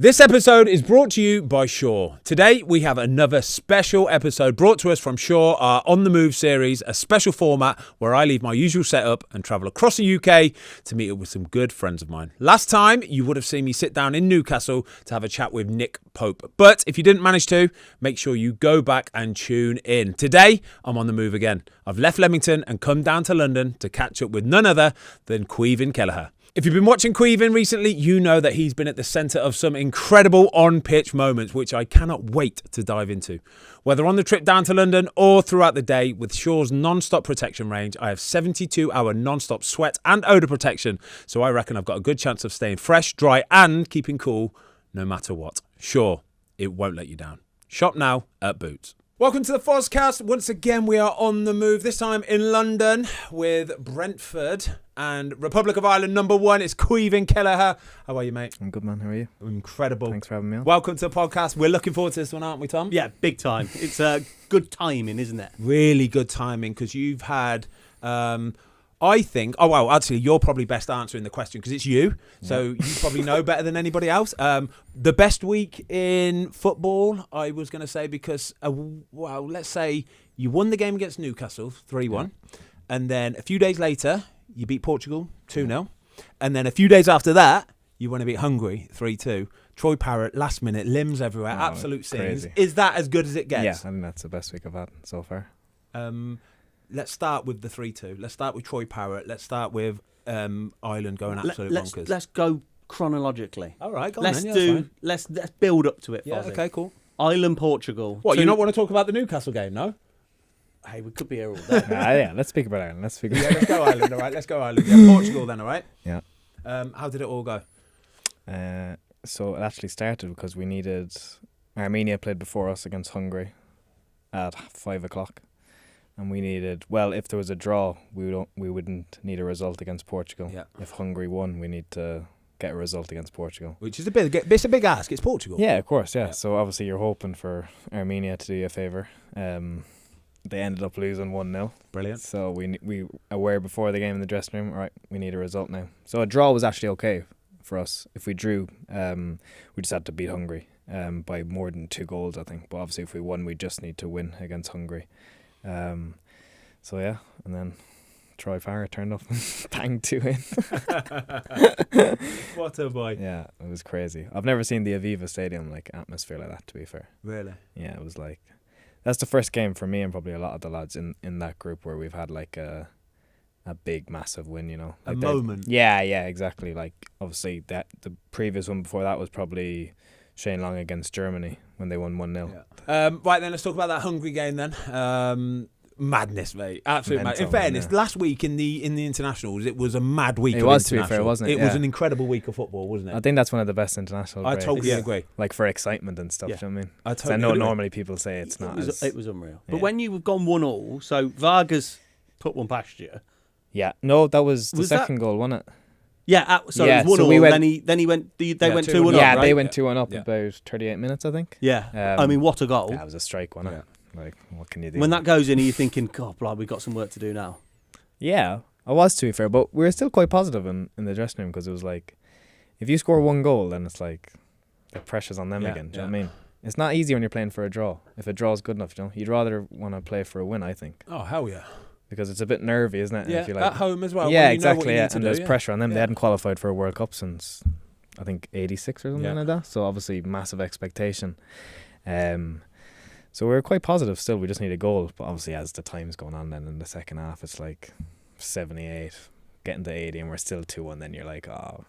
This episode is brought to you by Shaw. Today we have another special episode brought to us from Shaw, our On The Move series, a special format where I leave my usual setup and travel across the UK to meet up with some good friends of mine. Last time you would have seen me sit down in Newcastle to have a chat with Nick Pope. But if you didn't manage to, make sure you go back and tune in. Today I'm on the move again. I've left Leamington and come down to London to catch up with none other than Caoimhín Kelleher. If you've been watching Caoimhín recently, you know that he's been at the centre of some incredible on-pitch moments, which I cannot wait to dive into. Whether on the trip down to London or throughout the day, with Shaw's non-stop protection range, I have 72-hour non-stop sweat and odour protection, so I reckon I've got a good chance of staying fresh, dry and keeping cool no matter what. Shaw, it won't let you down. Shop now at Boots. Welcome to the Fozcast. Once again, we are on the move, this time in London with Brentford and Republic of Ireland No.1. It's Caoimhín Kelleher. How are you, mate? I'm good, man. How are you? Incredible. Thanks for having me on. Welcome to the podcast. We're looking forward to this one, aren't we, Tom? Yeah, big time. It's good timing, isn't it? Really good timing because you've had... I think, actually, you're probably best answering the question because it's you. So you probably know better than anybody else. The best week in football, I was going to say, because, let's say you won the game against Newcastle 3-1. And then a few days later, you beat Portugal 2-0. And then a few days after that, you want to beat Hungary 3-2. Troy Parrott, last minute, limbs everywhere, absolute scenes. Crazy. Is that as good as it gets? Yeah, I think that's the best week I've had so far. Let's start with the 3-2. Let's start with Troy Parrott. Let's start with Ireland going absolute bonkers. Let's go chronologically. All right, go on let's then. do. Let's build up to it. Yeah, Fozzie. okay, cool. Ireland, Portugal. What, you not want to talk about the Newcastle game, no? Hey, we could be here all day. Yeah, let's speak about Ireland. Let's go Ireland, all right? Let's go Ireland. Yeah, Portugal then, all right? Yeah. How did it all go? So it actually started because we needed... Armenia played before us against Hungary at 5 o'clock. And we needed... Well, if there was a draw, we wouldn't need a result against Portugal. Yeah. If Hungary won, we need to get a result against Portugal. Which is a big ask. It's Portugal. Yeah, of course, yeah. So obviously you're hoping for Armenia to do you a favour. They ended up losing 1-0. Brilliant. So we aware before the game in the dressing room, all right, we need a result now. So a draw was actually okay for us. If we drew, we just had to beat Hungary by more than 2 goals, I think. But obviously if we won, we just need to win against Hungary. So yeah, and then Troy Parrott turned up and banged 2 in. What a boy. Yeah, it was crazy. I've never seen the Aviva Stadium atmosphere like that, to be fair. Really? Yeah, it was like... That's the first game for me and probably a lot of the lads in that group where we've had like a big, massive win, you know. Like a moment. Yeah, exactly. Like, obviously, the previous one before that was probably Shane Long against Germany when they won 1-0. Yeah. Right, then let's talk about that Hungary game then. Madness, mate. Absolute madness. In fairness, last week in the internationals, it was a mad week. It was, to be fair, wasn't it? It was an incredible week of football, wasn't it? I think that's one of the best international breaks. I totally agree. Like for excitement and stuff, Yeah. do you know what I mean? I totally I know agree. normally people say it's not. It was unreal. Yeah. But when you've gone 1-1, so Vargas put one past you. Yeah, no, that was the Was second goal, wasn't it? Yeah, so Yeah, it was 1-1. so we went- then he went. They went 2-1 2-1 up, Yeah, right? they went 2-1 up Yeah. about 38 minutes, I think. Yeah, I mean, what a goal! Yeah, it was a strike, wasn't it? Like, what can you do? When that goes in, are you thinking, God, blood, we've got some work to do now? Yeah, I was, to be fair, but we were still quite positive in the dressing room because it was like, if you score 1 goal, then it's like the pressure's on them again. Do you know what I mean? It's not easy when you're playing for a draw. If a draw is good enough, you know, you'd rather want to play for a win, I think, Oh, hell yeah. because it's a bit nervy, isn't it? Yeah, If you're at home as well. yeah, when you know what exactly. you Yeah, need to and do, there's yeah. pressure on them. Yeah. They hadn't qualified for a World Cup since I think 86 or something Yeah. like that. So obviously massive expectation. So we were quite positive still. We just need a goal. But obviously as the time's going on then in the second half, it's like 78, getting to 80 and we're still 2-1. Then you're like, oh,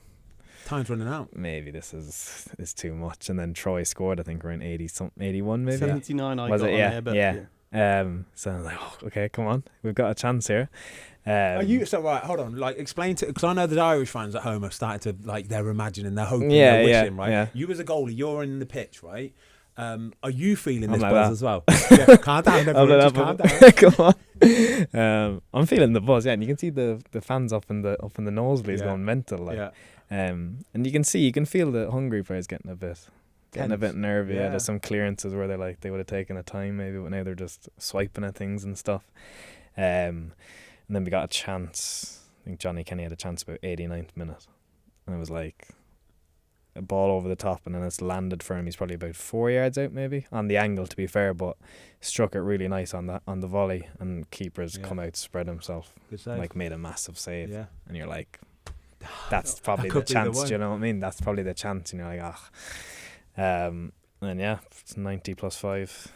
Time's running out. maybe this is too much. And then Troy scored, I think we're in 81 maybe. 79, I Was got it? on Yeah, there, but yeah. So I was like, oh, okay, come on. We've got a chance here. Are you so right? Hold on. Like, explain to, because I know the Irish fans at home are starting to, like, they're imagining, they're hoping, Yeah, they're yeah, wishing, right? yeah. You as a goalie, you're in the pitch, right? Are you feeling this I'm like buzz that. as well? Yeah, calm down, everyone. Just calm down. Come on. I'm feeling the buzz, yeah, and you can see the fans up in the nosebleeds Yeah. going mental, like. Yeah. And you can feel the Hungary players getting a bit nervy. Yeah, Yeah. there's some clearances where they would have taken a time maybe, but now they're just swiping at things and stuff. And then we got a chance. I think Johnny Kenny had a chance about 89th minute, and it was like, a ball over the top, and then it's landed for him. He's probably about 4 yards out, maybe on the angle, to be fair, but struck it really nice on the volley, and keeper's come out, spread himself, like made a massive save, and you're like, that's probably the chance. Do you know what I mean? That's probably the chance, and you're like, and it's 90 plus 5.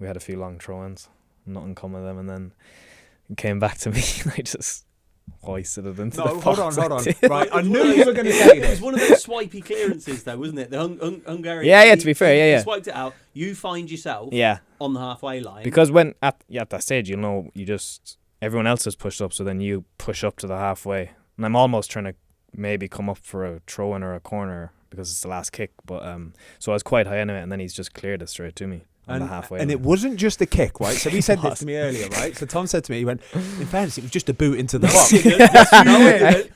We had a few long throw-ins, nothing come of them, and then it came back to me, and I just hoisted it into the box. Hold on. Right, I knew you were going to say this. It was one of those swipey clearances, though, wasn't it? The Hungarian. Yeah, to be fair, He swiped it out. You find yourself on the halfway line. Because when at that stage, everyone else has pushed up, so then you push up to the halfway. And I'm almost trying to maybe come up for a throw-in or a corner because it's the last kick. But so I was quite high anyway, and then he's just cleared it straight to me. On the halfway and line. It wasn't just a kick, right? So he said this to me earlier, right? So Tom said to me, he went, in fairness, it was just a boot into the box.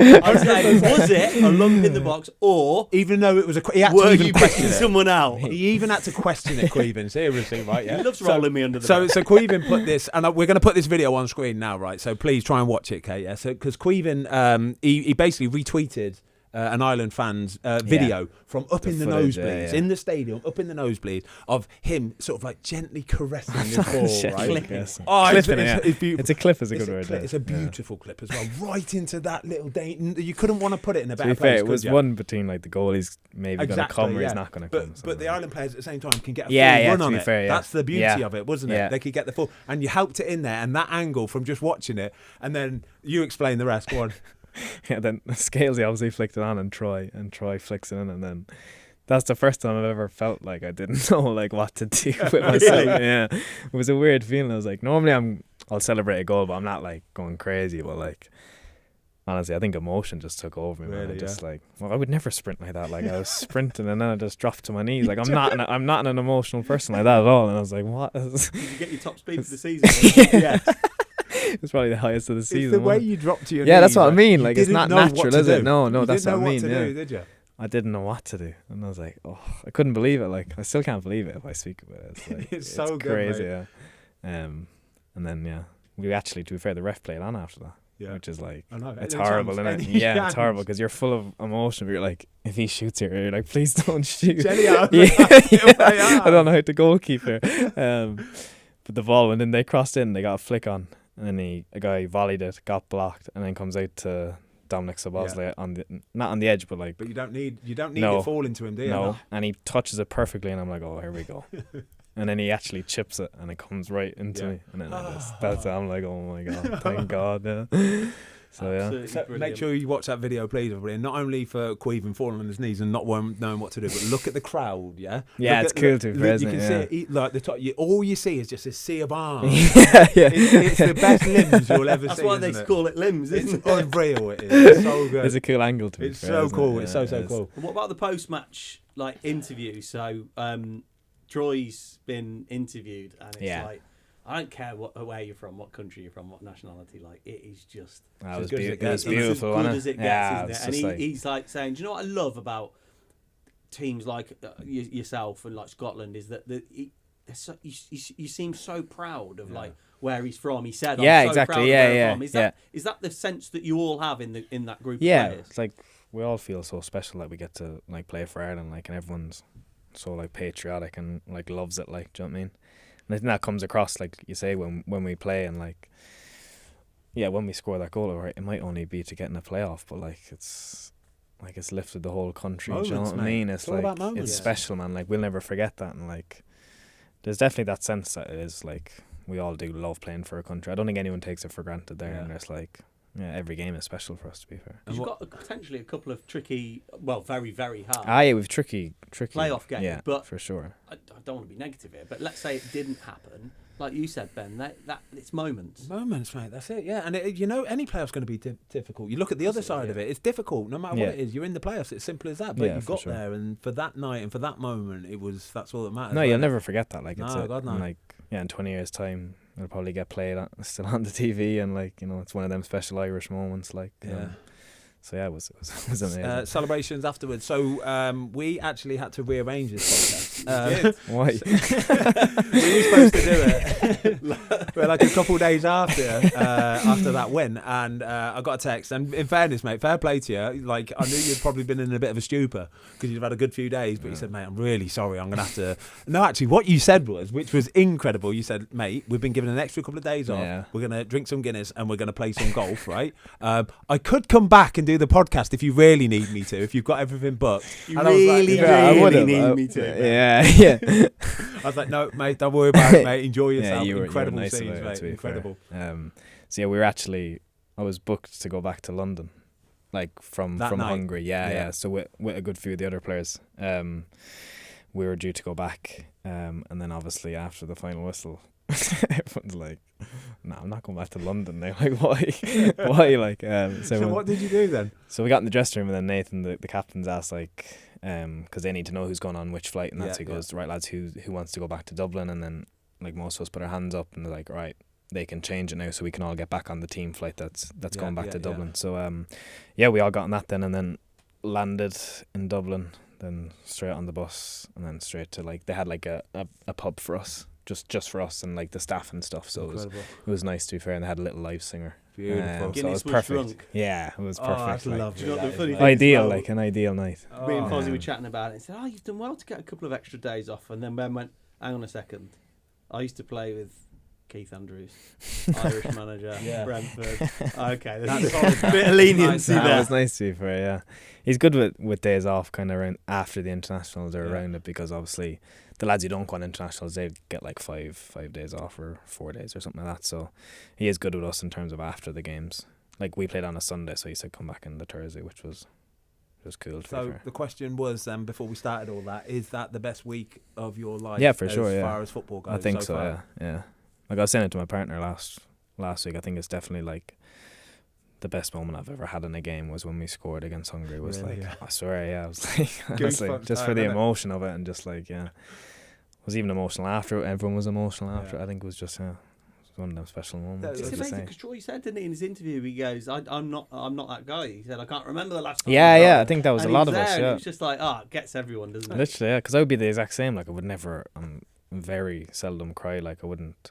I was saying, was it a lump in the box, or even though it was he had were to even you question picking it. someone out? He even had to question it, Caoimhin, seriously, right? Yeah. He loves rolling me under the bus. So Caoimhin put this, and we're going to put this video on screen now, right? So please try and watch it, Kate. Yeah. So because Caoimhin, he basically retweeted an Ireland fan's video from up in the nosebleeds in the stadium, up in the nosebleeds, of him sort of like gently caressing his ball, right? It's a clip, is a good word. It's a beautiful clip as well, right into that little you couldn't want to put it in a better to be fair, place. it was one between like the goalie's maybe going to come or he's not going to come. But the Ireland players at the same time can get a full run on it. Fair, That's the beauty of it, wasn't it? They could get the full, and you helped it in there, and that angle from just watching it, and then you explain the rest. Go on. Yeah, then Scalesy obviously flicked it on, and Troy flicks it in, and then that's the first time I've ever felt like I didn't know like what to do with myself. Yeah, it was a weird feeling. I was like, normally I'll celebrate a goal, but I'm not like going crazy. But like, honestly, I think emotion just took over me. Really, just like, well, I would never sprint like that. Like I was sprinting, and then I just dropped to my knees. Like I'm not an emotional person like that at all. And I was like, what? Did you get your top speed for the season? Yeah. It's probably the highest of the season. It's the way you dropped to your knees. Yeah, that's what I mean. Like it's not natural, is it? No, that's what I mean. You didn't know what to do, did you? I didn't know what to do, and I was like, oh, I couldn't believe it. Like I still can't believe it if I speak about it. It's, like, it's so good, crazy, mate. And then we actually, to be fair, the ref played on after that. Yeah. Which is like, it's any horrible, chance, isn't it? Yeah, it's horrible because you're full of emotion. But you're like, if he shoots here, you're like, please don't shoot. I don't know how to goalkeeper. But the ball went in, they crossed in, they got a flick on, and then a guy volleyed it, got blocked, and then comes out to Dominic Szoboszlai not on the edge, but like. But you don't need it fall into him, do you? No, and he touches it perfectly, and I'm like, oh, here we go. And then he actually chips it, and it comes right into me, and then that's it. I'm like, oh my god, thank God. Yeah. So make sure you watch that video, please, everybody. And not only for Caoimhin falling on his knees and not knowing what to do, but look at the crowd. Yeah, it's cool too. You can see it, like the top. All you see is just a sea of arms. It's the best limbs you'll ever see. That's why they call it limbs. Isn't it? Unreal. It is. It's so good. It's a cool angle to It's so cool. It's so cool. And what about the post-match interview? So Troy's been interviewed, and it's like, I don't care where you're from, what country you're from, what nationality. Like, it is just it was beautiful. It's as good as it gets, isn't it? And he's like saying, do you know what I love about teams like yourself and like Scotland is that you seem so proud of like where he's from. He said, I'm so proud of where I'm from. Is that the sense that you all have in that group of players? It's like we all feel so special that we get to like play for Ireland, like, and everyone's so like patriotic and like loves it, like, do you know what I mean? And I think that comes across, like you say, when we play, and like, when we score that goal, right, it might only be to get in a playoff, but like it's lifted the whole country. Moments, do you know what I mean? It's like it's special, man. Like we'll never forget that, and like there's definitely that sense that it is like we all do love playing for a country. I don't think anyone takes it for granted there, and it's like. Yeah, every game is special for us, to be fair. You've got potentially a couple of tricky, well, very, very hard. We've tricky playoff games, but for sure. I don't want to be negative here, but let's say it didn't happen. Like you said, Ben, that it's moments. Moments, mate. That's it. Yeah, and any playoff's going to be difficult. You look at the other side of it; it's difficult, no matter what it is. You're in the playoffs. It's simple as that. But you got there, and for that night and for that moment, that's all that matters. No, you'll never forget that. Like, God, no. Like, in 20 years' time, it'll probably get played still on the TV, and like, it's one of them special Irish moments. Like, So yeah, it was amazing. Celebrations afterwards. So we actually had to rearrange this podcast. Why? We were supposed to do it like a couple of days after that win, and I got a text. And in fairness, mate, fair play to you. Like, I knew you'd probably been in a bit of a stupor because you'd had a good few days. But you said, mate, I'm really sorry. I'm gonna have to. No, actually, what you said was, which was incredible. You said, mate, we've been given an extra couple of days off. Yeah. We're gonna drink some Guinness and we're gonna play some golf, right? I could come back and do the podcast if you really need me to, if you've got everything booked. You really need me to. Yeah. I was like, no, mate, don't worry about it, mate. Enjoy yourself. You were Incredible nice scenes, mate. Incredible. So yeah, I was booked to go back to London, like from Hungary. Yeah. So with a good few of the other players, we were due to go back, and then obviously after the final whistle, everyone's like, "No, I'm not going back to London now." Like, why? Why? Like, so what did you do then? So we got in the dressing room, and then Nathan, the captain's asked, like, because they need to know who's going on which flight, and that's he goes, right, lads, who wants to go back to Dublin? And then like most of us put our hands up, and they're like, right, they can change it now, so we can all get back on the team flight that's going back to Dublin. So we all got on that then, and then landed in Dublin, then straight on the bus, and then straight to, like, they had like a pub for us. Just for us and like the staff and stuff, so it was nice, to be fair. And they had a little live singer. Beautiful. So it was perfect. Drunk. Yeah, it was perfect. That's lovely. Do you know what the funny ideal, like an ideal night. Me and Fozzie were chatting about it and said, "Oh, you've done well to get a couple of extra days off." And then Ben went, "Hang on a second. I used to play with Keith Andrews, Irish manager, Brentford." Okay, that's a bit of leniency there. That was nice, to be fair. Yeah, he's good with days off, kind of around after the internationals are around it, because obviously the lads who don't go on internationals, they get like 5 days off or 4 days or something like that. So he is good with us in terms of after the games. Like, we played on a Sunday, so he said come back on the Thursday, which was cool. So the question was then, before we started all that, is that the best week of your life? Yeah, for sure. As far as football goes, I think so. Far? Yeah. Like, I was saying it to my partner last week. I think it's definitely like the best moment I've ever had in a game was when we scored against Hungary. It was I swear, I was like, just for the emotion of it, and just like, I was even emotional after. Everyone was emotional after. I think it was just one of them special moments. It's amazing because Troy said, didn't he, in his interview, he goes, I'm not that guy. He said, I can't remember the last time. I think that was a lot of us. It's just like, it gets everyone, doesn't it? Literally, because I would be the exact same. Like, I would never, very seldom cry. Like, I wouldn't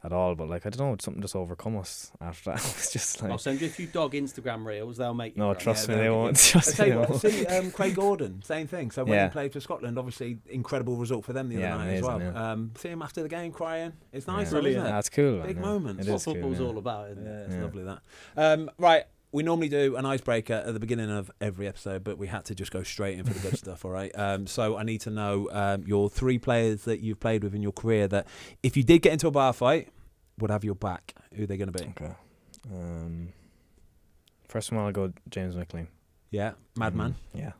at all. But like, I don't know, something just overcome us after that. It was just like, I'll send you a few dog Instagram reels. They'll make you. No, cry. trust me, they won't. Trust me. See, Craig Gordon, same thing. So when he played for Scotland, obviously incredible result for them the other night, amazing, as well. See him after the game crying. It's nice, isn't it? That's cool. Big moments. That's what football's all about, isn't it? It's lovely that. Right. We normally do an icebreaker at the beginning of every episode, but we had to just go straight in for the good stuff, all right? So I need to know your 3 players that you've played with in your career that, if you did get into a bar fight, would have your back. Who are they going to be? Okay. First one, I'll go James McLean. Yeah, madman. Yeah,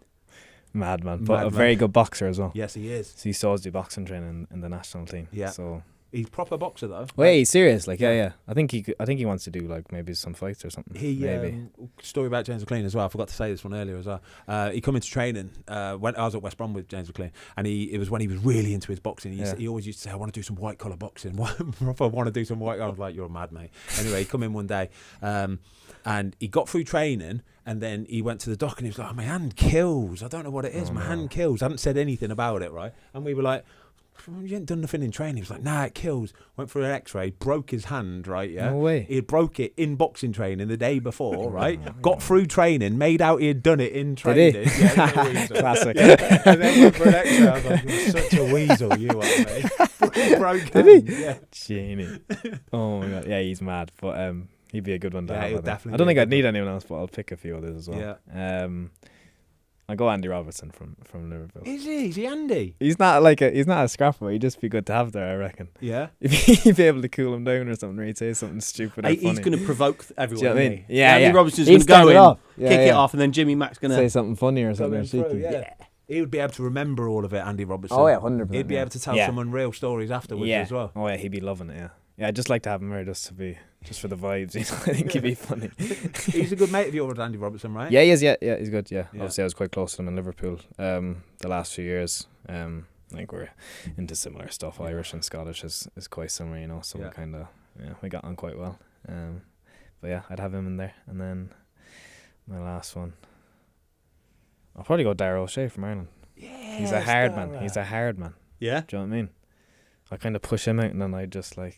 madman, but a very good boxer as well. Yes, he is. So he saw us do boxing training in the national team. Yeah. So he's proper boxer though. Wait, he's serious? Like, yeah. I think he wants to do like maybe some fights or something. Maybe. Story about James McLean as well. I forgot to say this one earlier as well. He come into training when I was at West Brom with James McLean, and it was when he was really into his boxing. He always used to say, "I want to do some white collar boxing." I want to do some white. I was like, "You're a mad mate." Anyway, he come in one day, and he got through training, and then he went to the doc, and he was like, "Oh, my hand kills. I don't know what it is. hand kills." I hadn't said anything about it, right? And we were like, "You ain't done nothing in training." He was like, "Nah, it kills." Went for an x-ray, broke his hand, right? Yeah. No way. He had broke it in boxing training the day before, right? Got through training, made out he had done it in training. Did he? Yeah, classic. Yeah. And then went for an x-ray. I was like, "You're such a weasel, you are, mate." Broke Did hand. he? Yeah. Genie. Oh my god. Yeah, he's mad. But he'd be a good one to have. Definitely. I don't think I'd need anyone else, but I'll pick a few others as well. Yeah. I'll go Andy Robertson from Liverpool. Is he Andy? He's not a scrapper. He'd just be good to have there, I reckon. Yeah. He'd be able to cool him down or something, or he'd say something stupid or funny. He's going to provoke everyone. Do you know what I mean? Andy Robertson's going to go in, kick it off, and then Jimmy Mack's going to say something funny or something. Yeah. He would be able to remember all of it, Andy Robertson. Oh yeah, 100%. He'd be able to tell some unreal stories afterwards as well. Oh yeah, he'd be loving it. Yeah, I'd just like to have him there just for the vibes. You know? I think he'd be funny. He's a good mate of yours, Andy Robertson, right? Yeah, he is. Yeah, he's good. Yeah. Obviously, I was quite close to him in Liverpool the last few years. I think we're into similar stuff. Irish and Scottish is quite similar, you know. So we kind of we got on quite well. But yeah, I'd have him in there, and then My last one. I'll probably go Darragh O'Shea from Ireland. Yeah, He's a hard man. He's a hard man. Yeah? Do you know what I mean? I kind of push him out and then I just like...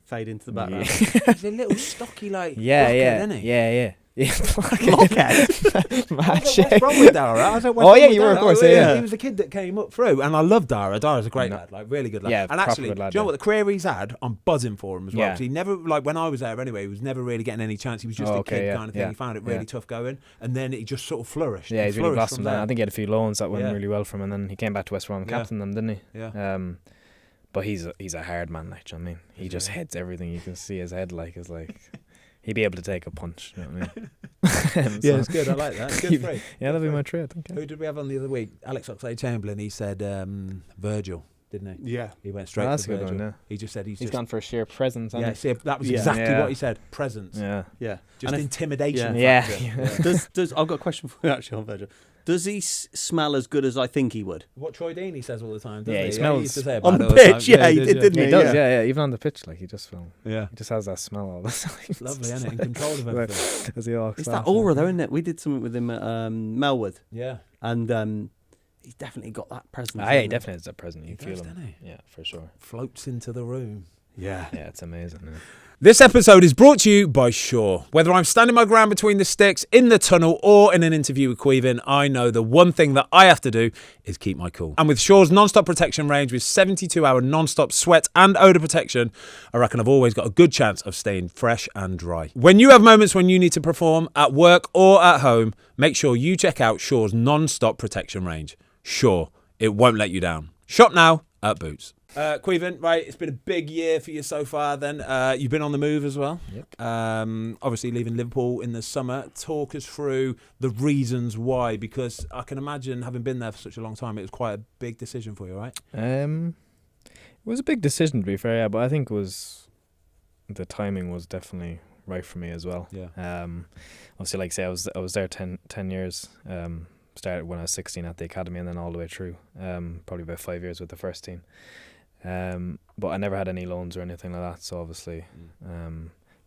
Fade into the background. He's a little stocky, like, yeah, isn't he? Yeah. Blockhead. What's wrong with Dara? You were, of course. Yeah. He was the kid that came up through, and I love Dara. Dara's a great lad, like really good lad. Yeah, and actually, good lad, do you know what the career he's had? I'm buzzing for him as well. Yeah. 'Cause he never, like when I was there anyway, he was never really getting any chance. He was just a kid kind of thing. Yeah. He found it really tough going, and then he just sort of flourished. Yeah, he's really blossomed. There. I think he had a few loans that went really well for him, and then he came back to West Brom and captained them, didn't he? Yeah. But he's a hard man, like, do you know what I mean? He just heads everything. You can see his head, like, is like he'd be able to take a punch. You know what I mean? Yeah, it's good. I like that. It's good free. Yeah, that'd be my trade. Okay. Who did we have on the other week? Alex Oxlade-Chamberlain. He said Virgil, didn't he? Yeah. He went straight that's for a good Virgil. one, yeah. He just said he's just gone for sheer presence. Yeah, see, that was exactly what he said. Presence. Yeah. Just intimidation. Yeah. Does I've got a question for you actually on Virgil. Does he smell as good as I think he would? What Troy Deeney says all the time, doesn't Yeah, he? he smells He used to say on about the it all pitch. time. Yeah, he did, didn't he? He does, yeah. Even on the pitch, like, he just has that smell all the time. It's lovely, isn't it? In control of everything. It's that aura, though, isn't it? We did something with him at Melwood. Yeah. And he's definitely got that presence. Yeah, he definitely has that presence. You feel does, him. doesn't he? Yeah, for sure. Floats into the room. Yeah. Yeah, it's amazing. Yeah. This episode is brought to you by Shaw. Whether I'm standing my ground between the sticks, in the tunnel, or in an interview with Caoimhin, I know the one thing that I have to do is keep my cool. And with Shaw's non-stop protection range with 72-hour non-stop sweat and odour protection, I reckon I've always got a good chance of staying fresh and dry. When you have moments when you need to perform at work or at home, make sure you check out Shaw's non-stop protection range. Shaw, it won't let you down. Shop now at Boots. Caoimhin, right, it's been a big year for you so far then. You've been on the move as well. Yep. Obviously leaving Liverpool in the summer. Talk us through the reasons why, because I can imagine, having been there for such a long time, it was quite a big decision for you, right? It was a big decision, to be fair, yeah, but I think the timing was definitely right for me as well. Yeah. Obviously, like I say, I was there 10 years. Started when I was 16 at the academy and then all the way through. Probably about 5 years with the first team. But I never had any loans or anything like that, so obviously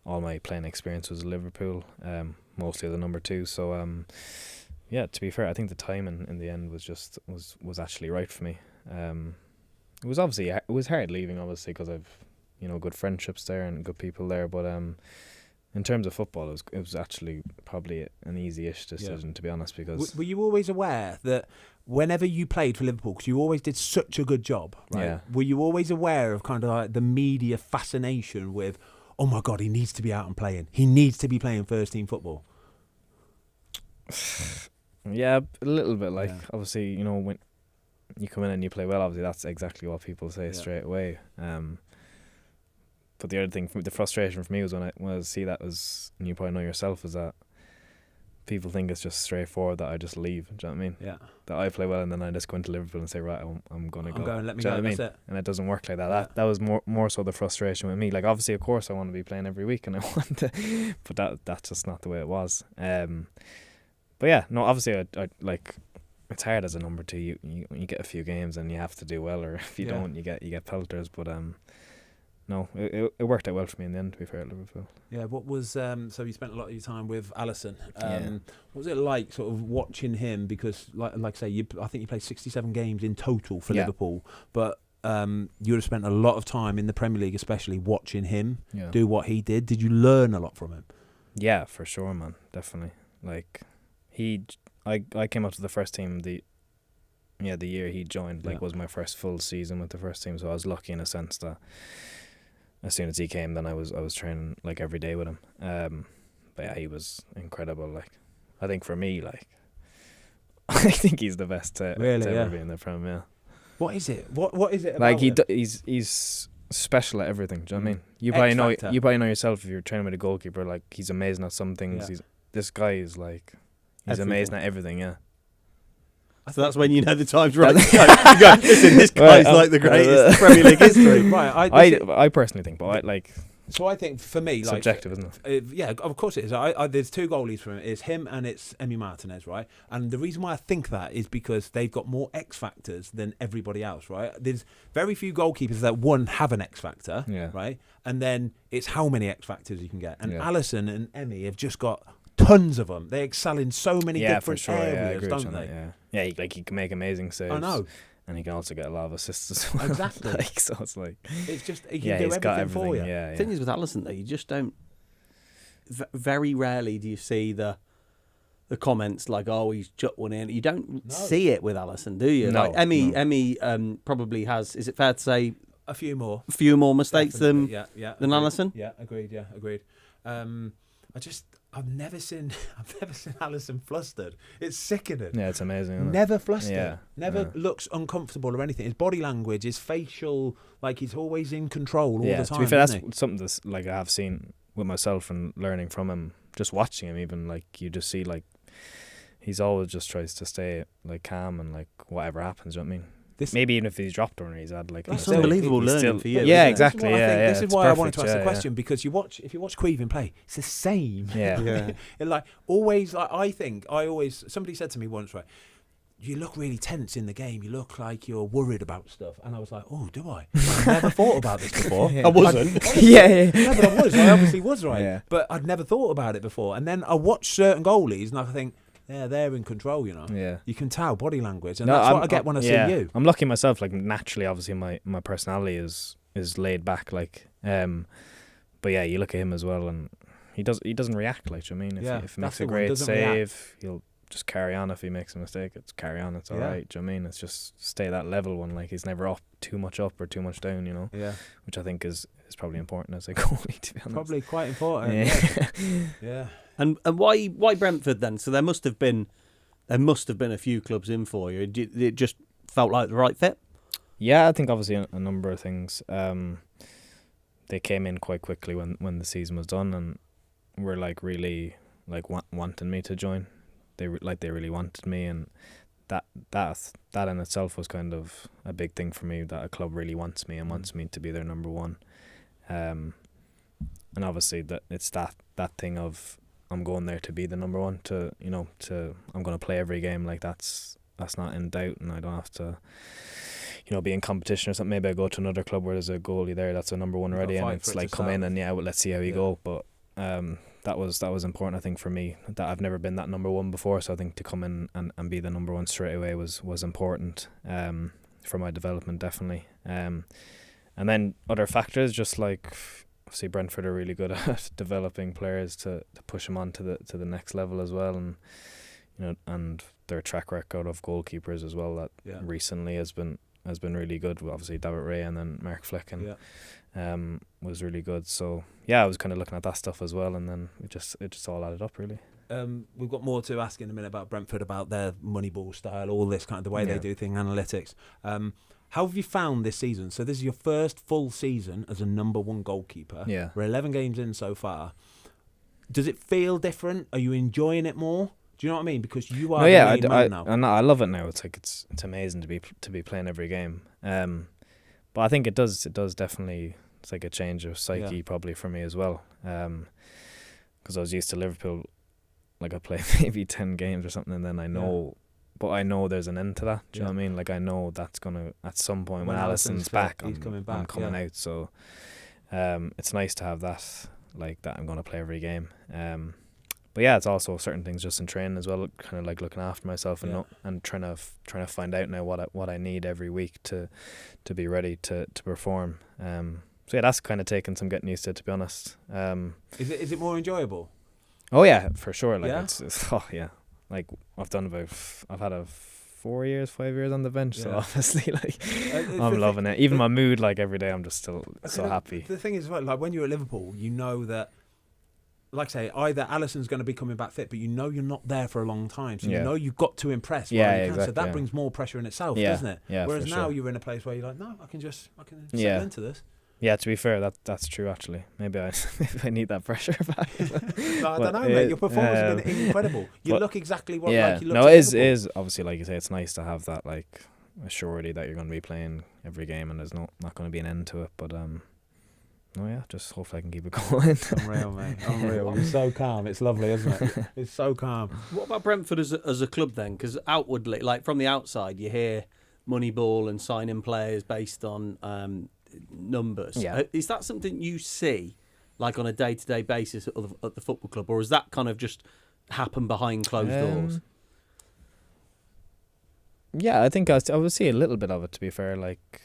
all my playing experience was at Liverpool, mostly the number 2. So yeah, to be fair, I think the timing in the end was actually right for me. It was hard leaving, obviously, because I've good friendships there and good people there, but in terms of football, it was actually probably an easy-ish decision, to be honest, because... Were you always aware that whenever you played for Liverpool, because you always did such a good job, right? Yeah. Were you always aware of kind of like the media fascination with, oh my God, he needs to be out and playing. He needs to be playing first-team football? Yeah, a little bit. Like, obviously, when you come in and you play well, obviously that's exactly what people say straight away. But the other thing, the frustration for me was when I see that, and you probably know yourself, is that people think it's just straightforward that I just leave. Do you know what I mean? Yeah. That I play well and then I just go into Liverpool and say, right, I'm going to go. I'm going, let me Do you go, know what I mean? that's it. And it doesn't work like that. That was more so the frustration with me. Like, obviously, of course, I want to be playing every week and I want to, but that's just not the way it was. But yeah, no, obviously, I like, it's hard as a number 2. You get a few games and you have to do well, or if you don't, you get pelters. But no, it worked out well for me in the end, to be fair, at Liverpool. Yeah, what was, so you spent a lot of your time with Alisson. What was it like sort of watching him? Because, like I say, I think you played 67 games in total for Liverpool, but you would have spent a lot of time in the Premier League, especially watching him do what he did. Did you learn a lot from him? Yeah, for sure, man, definitely. Like, I came up to the first team the year he joined, was my first full season with the first team, so I was lucky in a sense that as soon as he came, then I was training like every day with him. But yeah, he was incredible. Like, I think for me, like, I think he's the best to ever be in the Prem. Yeah. What is it? What is it about him? He's special at everything. Do you know what I mean? You probably know yourself if you're training with a goalkeeper. Like, he's amazing at some things. Yeah. This guy is like, he's amazing at everything. Yeah. So that's when you know the time's right. You go, listen, this guy's like the greatest Premier League history. Right, I personally think, but so I think for me, like, subjective, isn't it? Yeah, of course it is. There's 2 goalies for him. It's him and it's Emi Martinez, right? And the reason why I think that is because they've got more X factors than everybody else, right? There's very few goalkeepers that have an X factor, right? And then it's how many X factors you can get. And Alisson and Emi have just got tons of them. They excel in so many different for sure. areas, don't they? He can make amazing saves. I know. And he can also get a lot of assists as well. Exactly. So it's like... It's just, he can do everything for you. Yeah. The thing is with Alisson, though, you just don't... very rarely do you see the comments like, "Oh, he's chucked one in." You don't see it with Alisson, do you? No. Like Emmy probably has. Is it fair to say a few more mistakes than Alisson? Yeah, agreed. I've never seen Alisson flustered. It's sickening. Yeah, it's amazing. Isn't it? Never flustered. Yeah. Never looks uncomfortable or anything. His body language, his facial, like he's always in control all the time. To be fair, that's something that's like I have seen with myself and learning from him, just watching him. Even like you just see like he's always just tries to stay like calm and like whatever happens. You know what I mean? Maybe even if he's dropped or he's had like that's unbelievable learning for you. Yeah, exactly. This is why I wanted to ask the question, because if you watch Caoimhín play, it's the same. Yeah. Like always, like somebody said to me once, right, you look really tense in the game. You look like you're worried about stuff. And I was like, oh, do I? I've never thought about this before. I wasn't. No, but I was. I obviously was, right? Yeah. But I'd never thought about it before. And then I watch certain goalies and I think, yeah, they're in control, you know. Yeah. You can tell body language. And that's what I get when I see you. I'm lucky myself. Like, naturally, obviously, my personality is laid back. Like, but yeah, you look at him as well and he doesn't react, like, do you know what I mean? If he makes a great save, he'll just carry on. If he makes a mistake, it's carry on. It's all right. Do you know what I mean? It's just stay that level one. Like he's never too much up or too much down. You know. Yeah. Which I think is probably important as a goalie, to be honest. Probably quite important. Yeah. And why Brentford then? So there must have been a few clubs in for you. It just felt like the right fit. Yeah, I think obviously a number of things. They came in quite quickly when the season was done, and were like really like wanting me to join. They really wanted me, and that in itself was kind of a big thing for me, that a club really wants me and wants me to be their number one. And obviously that it's that thing of I'm going there to be the number one, I'm going to play every game, like that's not in doubt, and I don't have to be in competition or something. Maybe I go to another club where there's a goalie there that's a number one already, and it's like come in and let's see how you go. But that was important, I think, for me, that I've never been that number one before, so I think to come in and be the number one straight away was important for my development, definitely. And then other factors, just like obviously Brentford are really good at developing players to push them on to the next level as well, and and their track record of goalkeepers as well that recently has been really good. Obviously David Ray and then Mark Flecken was really good. So I was kind of looking at that stuff as well, and then it just all added up really. We've got more to ask in a minute about Brentford, about their Moneyball style, all this kind of the way they do things, analytics. How have you found this season? So this is your first full season as a number one goalkeeper. Yeah. We're 11 games in so far. Does it feel different? Are you enjoying it more? Do you know what I mean? Because you are the main man now. I love it now. It's like it's amazing to be playing every game. But I think it does definitely. It's like a change of psyche probably for me as well. Because I was used to Liverpool, like I play maybe 10 games or something, and then I know. But I know there's an end to that. Do you know what I mean? Like I know that's gonna at some point when Alisson's back, I'm coming out. So it's nice to have that, like that I'm gonna play every game. But it's also certain things just in training as well, kind of like looking after myself and trying to find out now what I need every week to be ready to perform. So that's kind of taken some getting used to be honest. Is it more enjoyable? Oh yeah, for sure. Like it's like I've had 5 years on the bench, so obviously like I'm loving it. Even my mood, like every day, I'm just still so happy. The thing is, like when you're at Liverpool, you know that, like I say, either Alisson's going to be coming back fit, but you're not there for a long time, so you know you've got to impress. Exactly. So that brings more pressure in itself, doesn't it? Yeah. Whereas now you're in a place where you're like, no, I can settle into this. Yeah, to be fair, that's true actually. Maybe I need that pressure back. No, I don't know, mate. Your performance has been incredible. You look exactly like you look. No, it is obviously, like you say, it's nice to have that like a surety that you're going to be playing every game and there's not going to be an end to it. But just hopefully I can keep it going. Unreal, mate. Unreal. You're so calm. It's lovely, isn't it? It's so calm. What about Brentford as a club then? Because outwardly, like from the outside, you hear Moneyball and signing players based on numbers. Yeah. Is that something you see? like on a day-to-day basis at the football club, or has that kind of just happened behind closed doors? Yeah, I think I would see a little bit of it, to be fair. Like,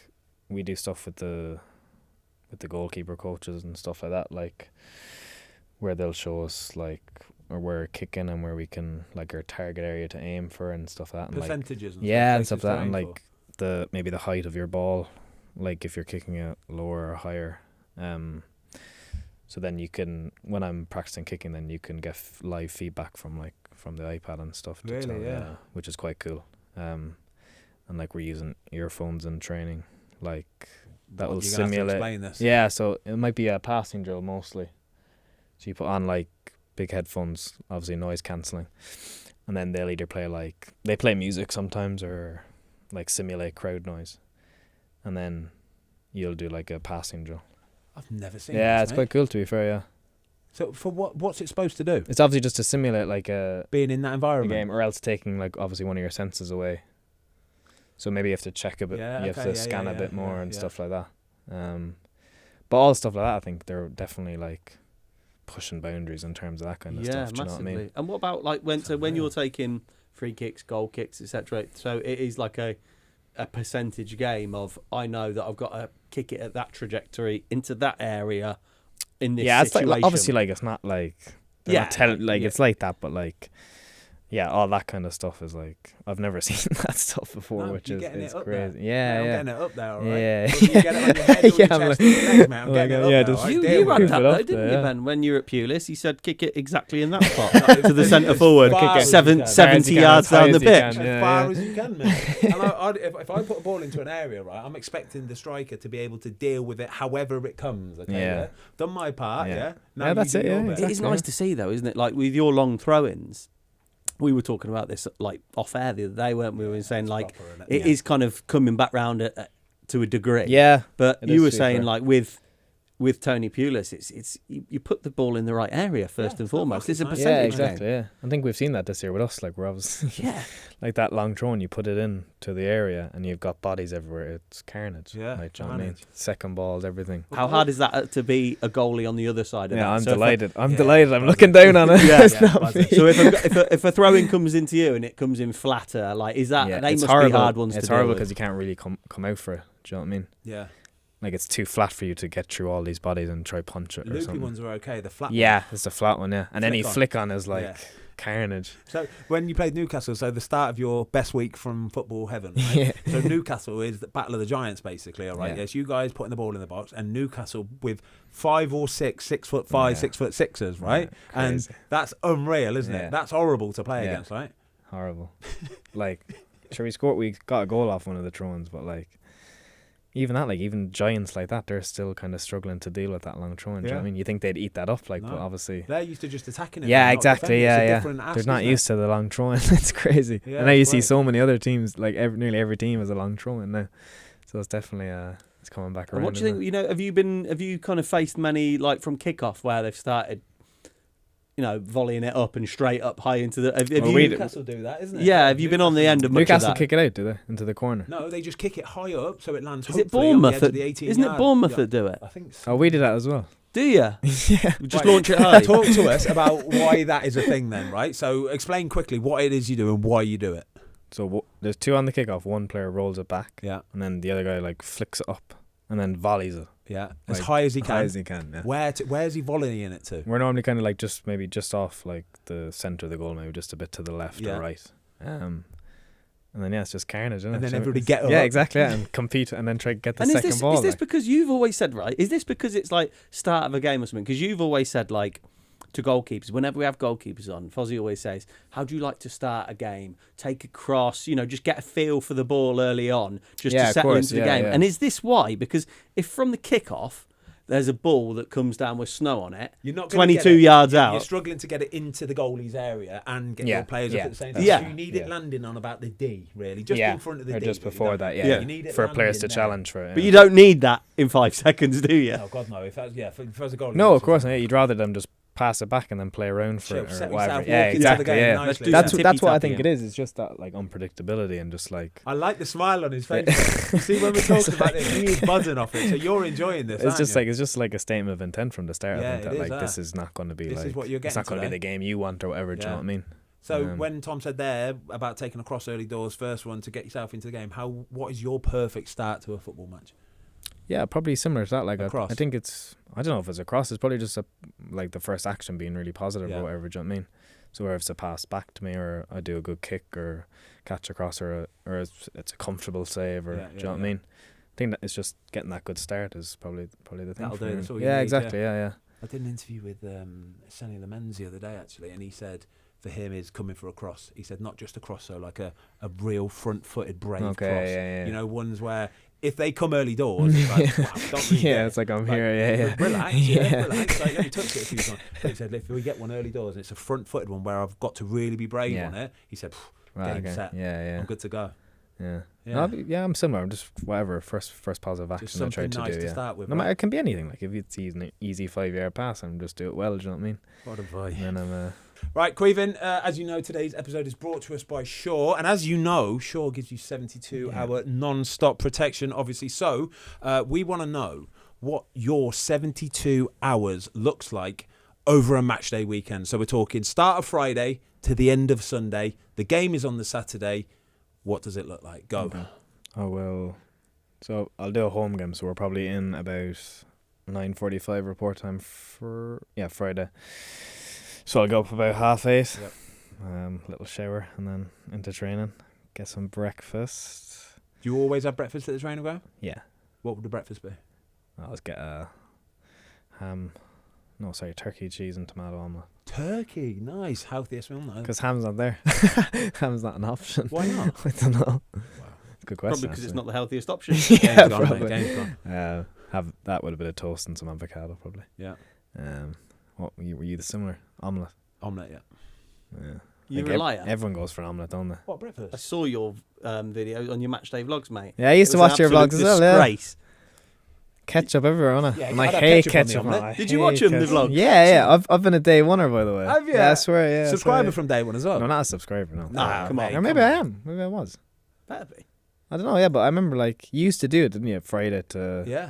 we do stuff with the goalkeeper coaches and stuff like that, like where they'll show us like or where we're kicking and where we can like our target area to aim for and stuff like that. And percentages like, and stuff like that, and like maybe the height of your ball, like if you're kicking it lower or higher. So then you can, when I'm practicing kicking, then you can get live feedback from the iPad and stuff. Which is quite cool. And like we're using earphones in training, like that will simulate. Explain this. Yeah, so it might be a passing drill mostly. So you put on like big headphones, obviously noise cancelling, and then they'll either play music sometimes or like simulate crowd noise, and then you'll do like a passing drill. I've never seen. Yeah, this, it's mate. quite cool, to be fair. Yeah. So for what's it supposed to do? It's obviously just to simulate like being in that environment, game, or else taking like obviously one of your senses away. So maybe you have to check a bit, you have to scan a bit more and stuff like that. But all stuff like that, I think they're definitely like pushing boundaries in terms of that kind of stuff. Do you know what I mean? And what about like when you're taking free kicks, goal kicks, etc.? So it is like a percentage game of, I know that I've got to kick it at that trajectory into that area in this situation. It's like obviously like it's not like it's like that, but like all that kind of stuff is like, I've never seen that stuff before, which is crazy. Yeah, I'm getting it up there, all right? Yeah. You get it on your head or your chest or your legs, mate. I'm getting it up there. You ran that though, didn't you, Ben? When you were at Pulis, you said kick it exactly in that spot to the centre forward, kick it 70 yards down the pitch. As far as you can, mate. And if I put a ball into an area, right, I'm expecting the striker to be able to deal with it however it comes. Okay, yeah. Done my part, yeah. Now that's it. It is nice to see though, isn't it? Like with your long throw-ins. We were talking about this like off air the other day, weren't we? We were saying like it is kind of coming back round to a degree. Yeah, but you were saying like with Tony Pulis, it's you put the ball in the right area first and foremost. It's a percentage. Yeah, exactly. Game. Yeah, I think we've seen that this year with us. Like we're obviously like that long throw, and you put it in to the area, and you've got bodies everywhere. It's carnage. Yeah, like, do you know what I mean? Second balls, everything. How hard is that to be a goalie on the other side of that? I'm delighted. I'm delighted. I'm looking down on it. So if a throw in comes into you and it comes in flatter, like is that they must be hard ones to do. It's horrible because you can't really come out for it. Do you know what I mean? Yeah. Like it's too flat for you to get through all these bodies and try punch it or something. The loopy ones are okay. The flat one. It's the flat one, and any flick on is like carnage. So when you played Newcastle, so the start of your best week from football heaven, right? So Newcastle is the battle of the giants, basically, all right? Yes, you guys putting the ball in the box, and Newcastle with 5 or 6 6'5", 6'6", right? And that's unreal, isn't it? That's horrible to play against, right? Horrible. Like, sure, we got a goal off one of the throw-ins, but like, even giants like that, they're still kind of struggling to deal with that long throw-in. Do you know what I mean? You think they'd eat that up, but obviously they're used to just attacking it. Yeah, exactly. They're not used to the long throw-in. It's crazy. Yeah, and now you see so many other teams, like nearly every team has a long throw-in now. So it's definitely it's coming back around. And what do you think? Have you kind of faced many like from kickoff where they've started, volleying it up and straight up high into the... Newcastle do that, isn't it? Yeah, have you been on the end of much Newcastle of that? kick it out, do they? Into the corner? No, they just kick it high up so it lands Is it Bournemouth that do it? I think so. Oh, we did that as well. Do you? Yeah. Just launch it high. Talk to us about why that is a thing then, right? So explain quickly what it is you do and why you do it. So there's 2 on the kickoff. One player rolls it back. Yeah. And then the other guy like flicks it up and then volleys it. Yeah, as high as he can. High as he can, yeah. Where's he volleying it to? We're normally kind of like just off like the centre of the goal, maybe just a bit to the left or right. And then it's just carnage, isn't it? And then everybody get up. Yeah, exactly, and compete and then try to get the second ball. Is this because you've always said, right? Is this because it's like start of a game or something? Because you've always said like to goalkeepers, whenever we have goalkeepers on, Fozzie always says, how do you like to start a game? Take a cross, just get a feel for the ball early on, just to settle into the game. Yeah. And is this why? Because if from the kickoff, there's a ball that comes down with snow on it, you're not 22 yards out. You're struggling to get it into the goalie's area and get your players up at the same time. Yeah. So you need it landing on about the D, really. Just in front of the D. Or just before that, You need it for players to challenge for it. But you don't need that in 5 seconds, do you? Oh, God, no. If I was a goalie... No, of course not. You'd rather them just pass it back and then play around for it or whatever. Yeah, exactly. Yeah, that's what I think it is. It's just that like unpredictability and just like. I like the smile on his face. You see, when we're talking about this, he's buzzing off it. So you're enjoying this. It's just like a statement of intent from the start. Yeah, I think that like this is not going to be this like is what you're getting. It's not going to be the game you want or whatever. Do you know what I mean? So when Tom said there about taking a cross early doors, first one to get yourself into the game, what is your perfect start to a football match? Yeah, probably similar to that. Like a cross. I think I don't know if it's a cross. It's probably just like the first action being really positive or whatever. Do you know what I mean? So whether it's a pass back to me or I do a good kick or catch a cross or it's a comfortable save or do you know what I mean? I think that it's just getting that good start is probably the thing. That'll do it. That's all you need, exactly. Yeah. I did an interview with Sonny Lemens the other day actually, and he said for him is coming for a cross. He said not just a cross, so like a real front-footed brave cross. Yeah. You know, ones where if they come early doors, it's like, wow, don't really it's like I'm here. Yeah. Relax, relax. Like, let me touch it a few times. But he said if we get one early doors and it's a front-footed one where I've got to really be brave on it, he said, game set. Yeah. I'm good to go. Yeah. I'm similar. I'm just whatever first positive action I try to nice do. To start with, no matter, it can be anything. Like if it's easy 5-yard pass, I'm just do it well. Do you know what I mean? What a vibe. And then I'm right, Caoimhin, as you know, today's episode is brought to us by Shaw. And as you know, Shaw gives you 72-hour non-stop protection, obviously. So we want to know what your 72 hours looks like over a match day weekend. So we're talking start of Friday to the end of Sunday. The game is on the Saturday. What does it look like? Go. Okay. Oh, well, so I'll do a home game. So we're probably in about 9:45 report time for Friday. So I'll go up about 8:30, little shower and then into training, get some breakfast. Do you always have breakfast at the training ground? Yeah. What would the breakfast be? I'll just get a turkey, cheese and tomato omelette. Turkey, nice, healthiest meal now. Because ham's not there. Ham's not an option. Why not? I don't know. Wow. Good question. Probably because it's not the healthiest option. Yeah, probably. Game's gone. Have that with a bit of toast and some avocado, probably. Yeah. What were you the similar omelette? Omelette, yeah. You're a liar. Everyone goes for an omelette, don't they? What breakfast? I saw your video on your matchday vlogs, mate. Yeah, I used to watch your vlogs as well. Disgrace. Ketchup everywhere on it. Yeah, and I hate ketchup. Did you watch them, the vlog? Yeah. I've been a day oneer, by the way. Have you? Yeah, I swear, yeah. Subscriber from day one as well? No, not a subscriber, no. Come on. Or maybe I am. Maybe I was. Better be. I don't know, but I remember you used to do it, didn't you? Friday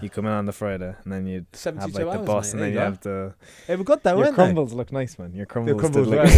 you come in on the Friday and then you'd have the hours, bus mate. and then you have the... Hey, we got that, Your weren't crumbles look nice, man. Your crumbles crumbles look...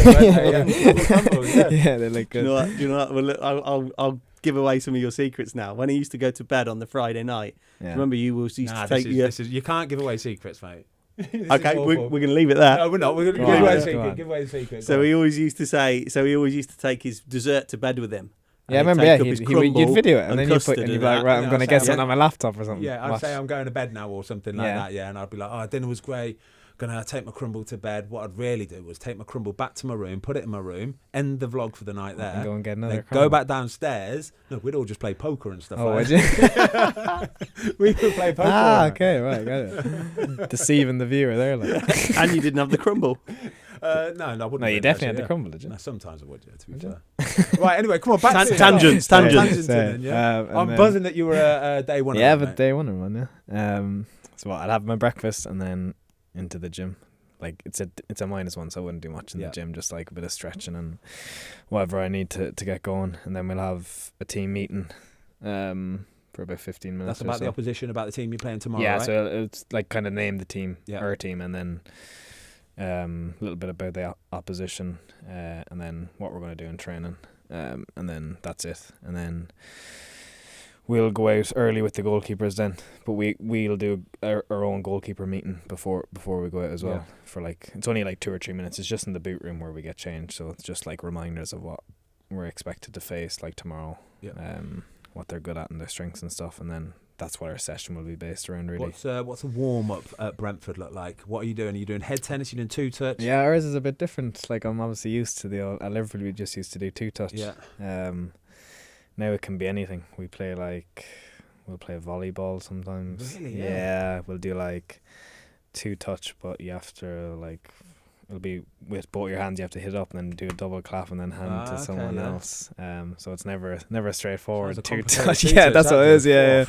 Yeah, they look good. Do you know what? Well, look, I'll give away some of your secrets now. When I used to go to bed on the Friday night, remember you used to take you can't give away secrets, mate. Okay, we're going to leave it there. No, we're not. We're going to give away a secret. Give away the secret. So he always used to take his dessert to bed with him. Yeah, I remember. You'd video it, and then you'd be like, right, I'm going to get something on my laptop or something. Yeah, I'd say I'm going to bed now or something like that. Yeah, and I'd be like, oh, dinner was great. Gonna take my crumble to bed. What I'd really do was take my crumble back to my room, put it in my room, end the vlog for the night there, and go and get another. Go back downstairs. No, we'd all just play poker and stuff. Oh, would you? We could play poker. Okay, right, got it. Deceiving the viewer there, like. And you didn't have the crumble. No, I wouldn't. No, you definitely had the crumble, did you? No, sometimes I would. Yeah, to be fair. Right. Anyway, come on. Back to tangents. I'm buzzing that you were a day one. Yeah, but day one, yeah. So I'd have my breakfast and then into the gym. Like it's a -1, so I wouldn't do much in the gym, just like a bit of stretching and whatever I need to get going, and then we'll have a team meeting for about 15 minutes. That's about the opposition, about the team you're playing tomorrow. Yeah, right? So it's like kind of name the team, our team, and then a little bit about the opposition, and then what we're going to do in training, and then that's it, and then we'll go out early with the goalkeepers then, but we'll do our own goalkeeper meeting before we go out as well. For it's only 2 or 3 minutes. It's just in the boot room where we get changed, so it's just reminders of what we're expected to face tomorrow. What they're good at and their strengths and stuff, and then that's what our session will be based around, really. What's a warm up at Brentford look like? What are you doing? Are you doing head tennis? Are you doing 2-touch? Yeah, ours is a bit different. I'm obviously used to at Liverpool we just used to do 2-touch. Yeah. Now it can be anything. We play we'll play volleyball sometimes. Really? Yeah, we'll do 2-touch, but you have to it'll be with both your hands. You have to hit up and then do a double clap and then hand to someone else. So it's never straightforward. 2-touch. Yeah, that's what it is. Yeah.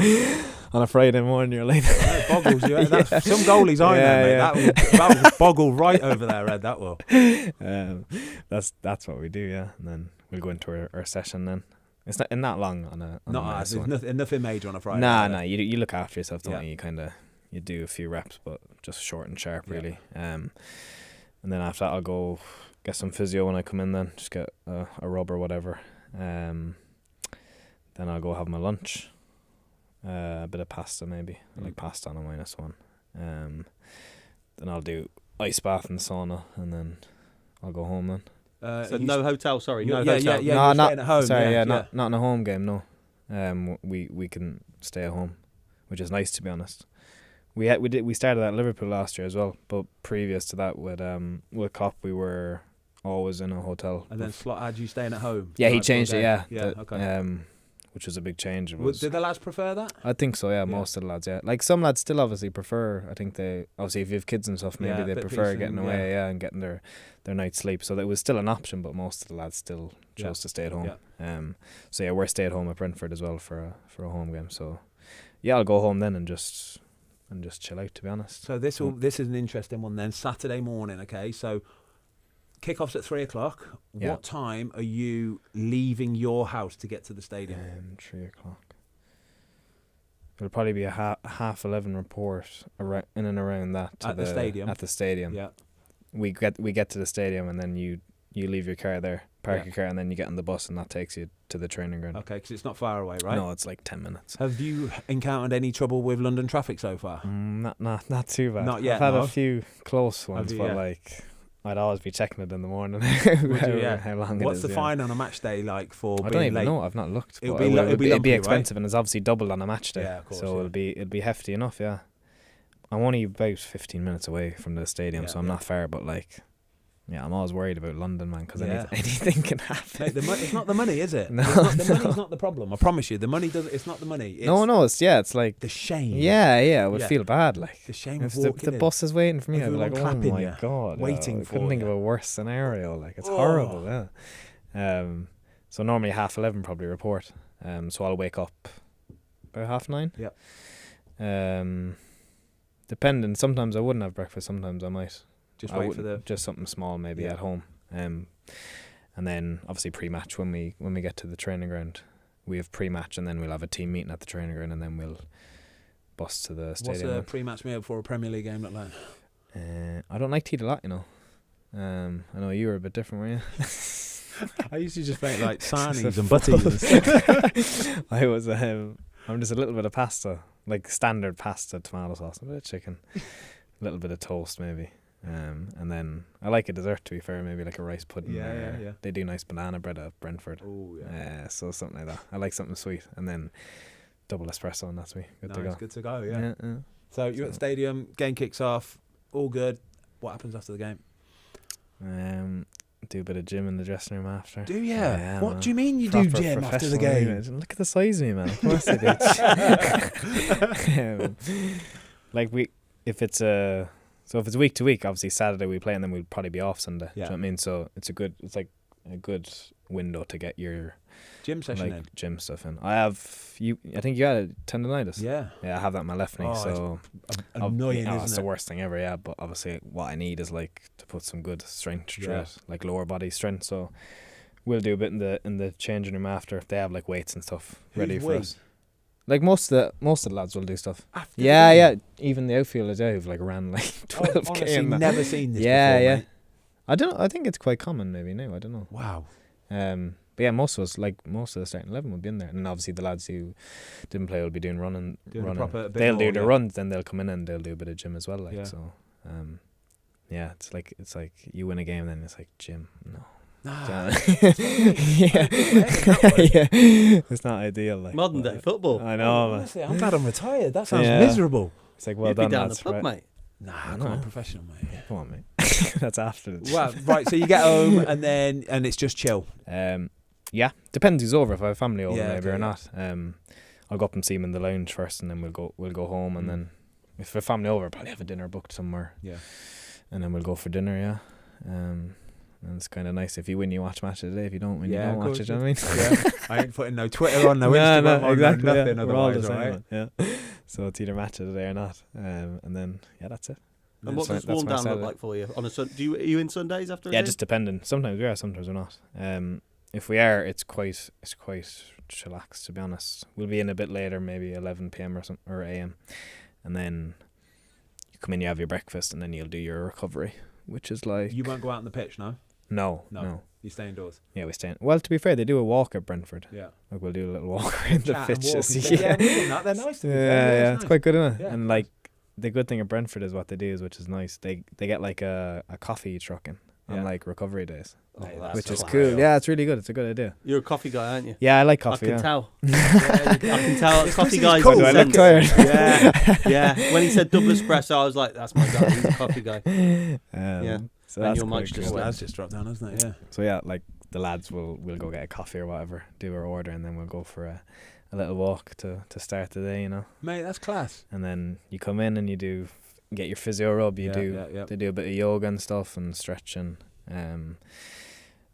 on a Friday morning, you're like, boggles you. That's, some goalies I know, mate. That will boggle right over their head. That will. That's what we do, yeah. And then we'll go into our session. Then it's not long on a. Not nothing major on a Friday. Nah. You look after yourself, don't you? You do a few reps, but just short and sharp, really. And then after that, I'll go get some physio when I come in. Then just get a rub or whatever. Then I'll go have my lunch. A bit of pasta maybe. I like pasta on a -1. Then I'll do ice bath in the sauna, and then I'll go home then. So no hotel, sorry. No hotel. No, not at home. Sorry, not in a home game, no. We can stay at home, which is nice, to be honest. We started at Liverpool last year as well, but previous to that with Cop we were always in a hotel. And then Slot had you staying at home. Yeah, he changed it. Yeah, okay. Which was a big change. Did the lads prefer that? I think so. Yeah, most of the lads. Yeah, like some lads still obviously prefer. I think they obviously if you have kids and stuff, maybe they prefer getting away. Yeah, and getting their night's sleep. So that was still an option, but most of the lads still chose to stay at home. Yeah. So yeah, we're stay at home at Brentford as well for a home game. So yeah, I'll go home then and just chill out, to be honest. So this is an interesting one then. Saturday morning, okay. So kickoff's at 3:00. Yeah. What time are you leaving your house to get to the stadium? 3:00. It'll probably be a 11:30 report in and around that to the stadium. At the stadium, yeah. We get to the stadium, and then you leave your car there, park your car, and then you get on the bus, and that takes you to the training ground. Okay, because it's not far away, right? No, it's like 10 minutes. Have you encountered any trouble with London traffic so far? Not too bad. Not yet. I've had a few close ones, but like I'd always be checking it in the morning. How long What's it is, the fine on a match day like for I being don't even late? know. I've not looked. It'll be expensive, and it's obviously doubled on a match day. Yeah, of course. So it'll be hefty enough. Yeah, I'm only about 15 minutes away from the stadium, so I'm not far. But like, yeah, I'm always worried about London, man, because anything can happen. Mate, it's not the money, is it? No, the money's not the problem. I promise you, the money doesn't. It's not the money. It's it's like the shame. Yeah, I would feel bad, like the shame if of walking the bus is waiting for me. I'd be like, oh my god, waiting I for couldn't think of a worse scenario. Like it's horrible. Yeah. So normally 11:30 probably report. So I'll wake up about 9:30. Yeah. Depending. Sometimes I wouldn't have breakfast. Sometimes I might. Just something small maybe at home. And then obviously pre-match when we get to the training ground, we have pre-match, and then we'll have a team meeting at the training ground, and then we'll bus to the stadium. What's a pre-match meal for a Premier League game look like? I don't like to eat a lot, you know. I know you were a bit different, were you? I used to just make like sarnies and butties. I was I'm just a little bit of pasta, like standard pasta, tomato sauce, a bit of chicken, a little bit of toast maybe. And then I like a dessert, to be fair, maybe like a rice pudding. Yeah. They do nice banana bread at Brentford. Oh yeah. So something like that. I like something sweet, and then double espresso, and that's me. Good to go. Yeah. So you're at the stadium, game kicks off, all good. What happens after the game? Do a bit of gym in the dressing room after. Do you? Yeah, what man. do you mean you do gym after the game? Look at the size of me, man. Of course I do. If it's week to week, obviously Saturday we play, and then we'll probably be off Sunday. Yeah. Do you know what I mean? So it's like a good window to get your gym session in. Gym stuff in. I think you had a tendonitis. Yeah, I have that in my left knee. So annoying, isn't it's it? the worst thing ever. Yeah, but obviously what I need is like to put some good strength through it, like lower body strength. So we'll do a bit in the changing room after. They have like weights and stuff ready for us. Like most of the lads will do stuff. Yeah. Even the outfielders, who've like ran like 12k. Honestly, never seen this before. Yeah. Mate. I think it's quite common maybe now. I don't know. Wow. But yeah, most of the starting 11 will be in there, and obviously the lads who didn't play will be doing running. They'll do the runs, then they'll come in and they'll do a bit of gym as well. So. It's like you win a game, then it's like gym. No. It's not ideal. Like modern day football. I know. Honestly, I'm glad I'm retired. That sounds miserable. It's like well You'd done. be down that's the pub, right. mate. Nah, I'm professional, mate. Come on, mate. That's after the. Well, right. So you get home and it's just chill. Yeah. Depends who's over. If I have family over, maybe or not. I'll go up and see them in the lounge first, and then we'll go home, and then if we're family over, I'll probably have a dinner booked somewhere. Yeah. And then we'll go for dinner. Yeah. And it's kind of nice if you win, you watch match of the day. If you don't win, you don't watch it. You know what I mean? I ain't putting no Twitter on, no Instagram on, exactly, no nothing. We're all the Otherwise, same, right? Yeah. So it's either match of the day or not. And then, that's it. And what does warm down look like for you? On are you in Sundays after a game? Just depending. Sometimes we are, sometimes we're not. If we are, it's quite chillax, to be honest. We'll be in a bit later, maybe 11 p.m. or a.m. And then you come in, you have your breakfast, and then you'll do your recovery, which is like... You won't go out on the pitch, no? No. You stay indoors? Yeah, we stay in. Well, to be fair, they do a walk at Brentford. Yeah. Like, we'll do a little walk around the pitches. Yeah, they're nice to be fair. Yeah, nice. It's quite good, isn't it? Yeah, and like, the good thing at Brentford is what they do is, which is nice. They get like a coffee truck in on like recovery days, which is cool. Yeah, it's really good. It's a good idea. You're a coffee guy, aren't you? Yeah, I like coffee. I can tell. I can tell. Coffee guys. Cool. Do I look tired? Yeah. When he said double espresso, I was like, "That's my guy. He's a coffee guy." Yeah. So and that's your mic's cool. Just dropped down, hasn't it? Yeah. So yeah, like the lads will go get a coffee or whatever, do our order, and then we'll go for a little walk to start the day. Mate, that's class. And then you come in and you get your physio rub. They do a bit of yoga and stuff and stretching, and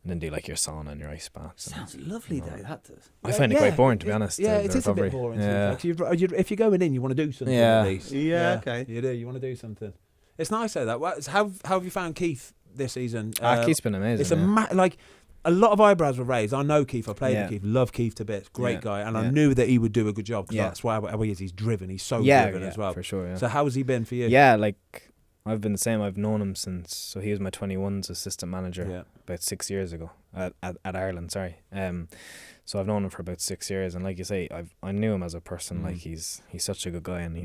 then do like your sauna and your ice baths. Sounds lovely though. That does. I find it quite boring, to be honest. Yeah, it is a bit boring. Yeah. If you're going in, you want to do something at least. Yeah, okay. You do. You want to do something. It's nice though. How have you found Keith this season? Keith's been amazing. It's a lot of eyebrows were raised. I know Keith. I played with Keith. Love Keith to bits. Great guy. And I knew that he would do a good job because that's why he is. He's driven. He's so driven as well. For sure, yeah. So how has he been for you? Yeah, like I've been the same. I've known him since, so he was my 21's assistant manager about 6 years ago at Ireland, sorry. So I've known him for about 6 years, and like you say, I knew him as a person. Like he's such a good guy, and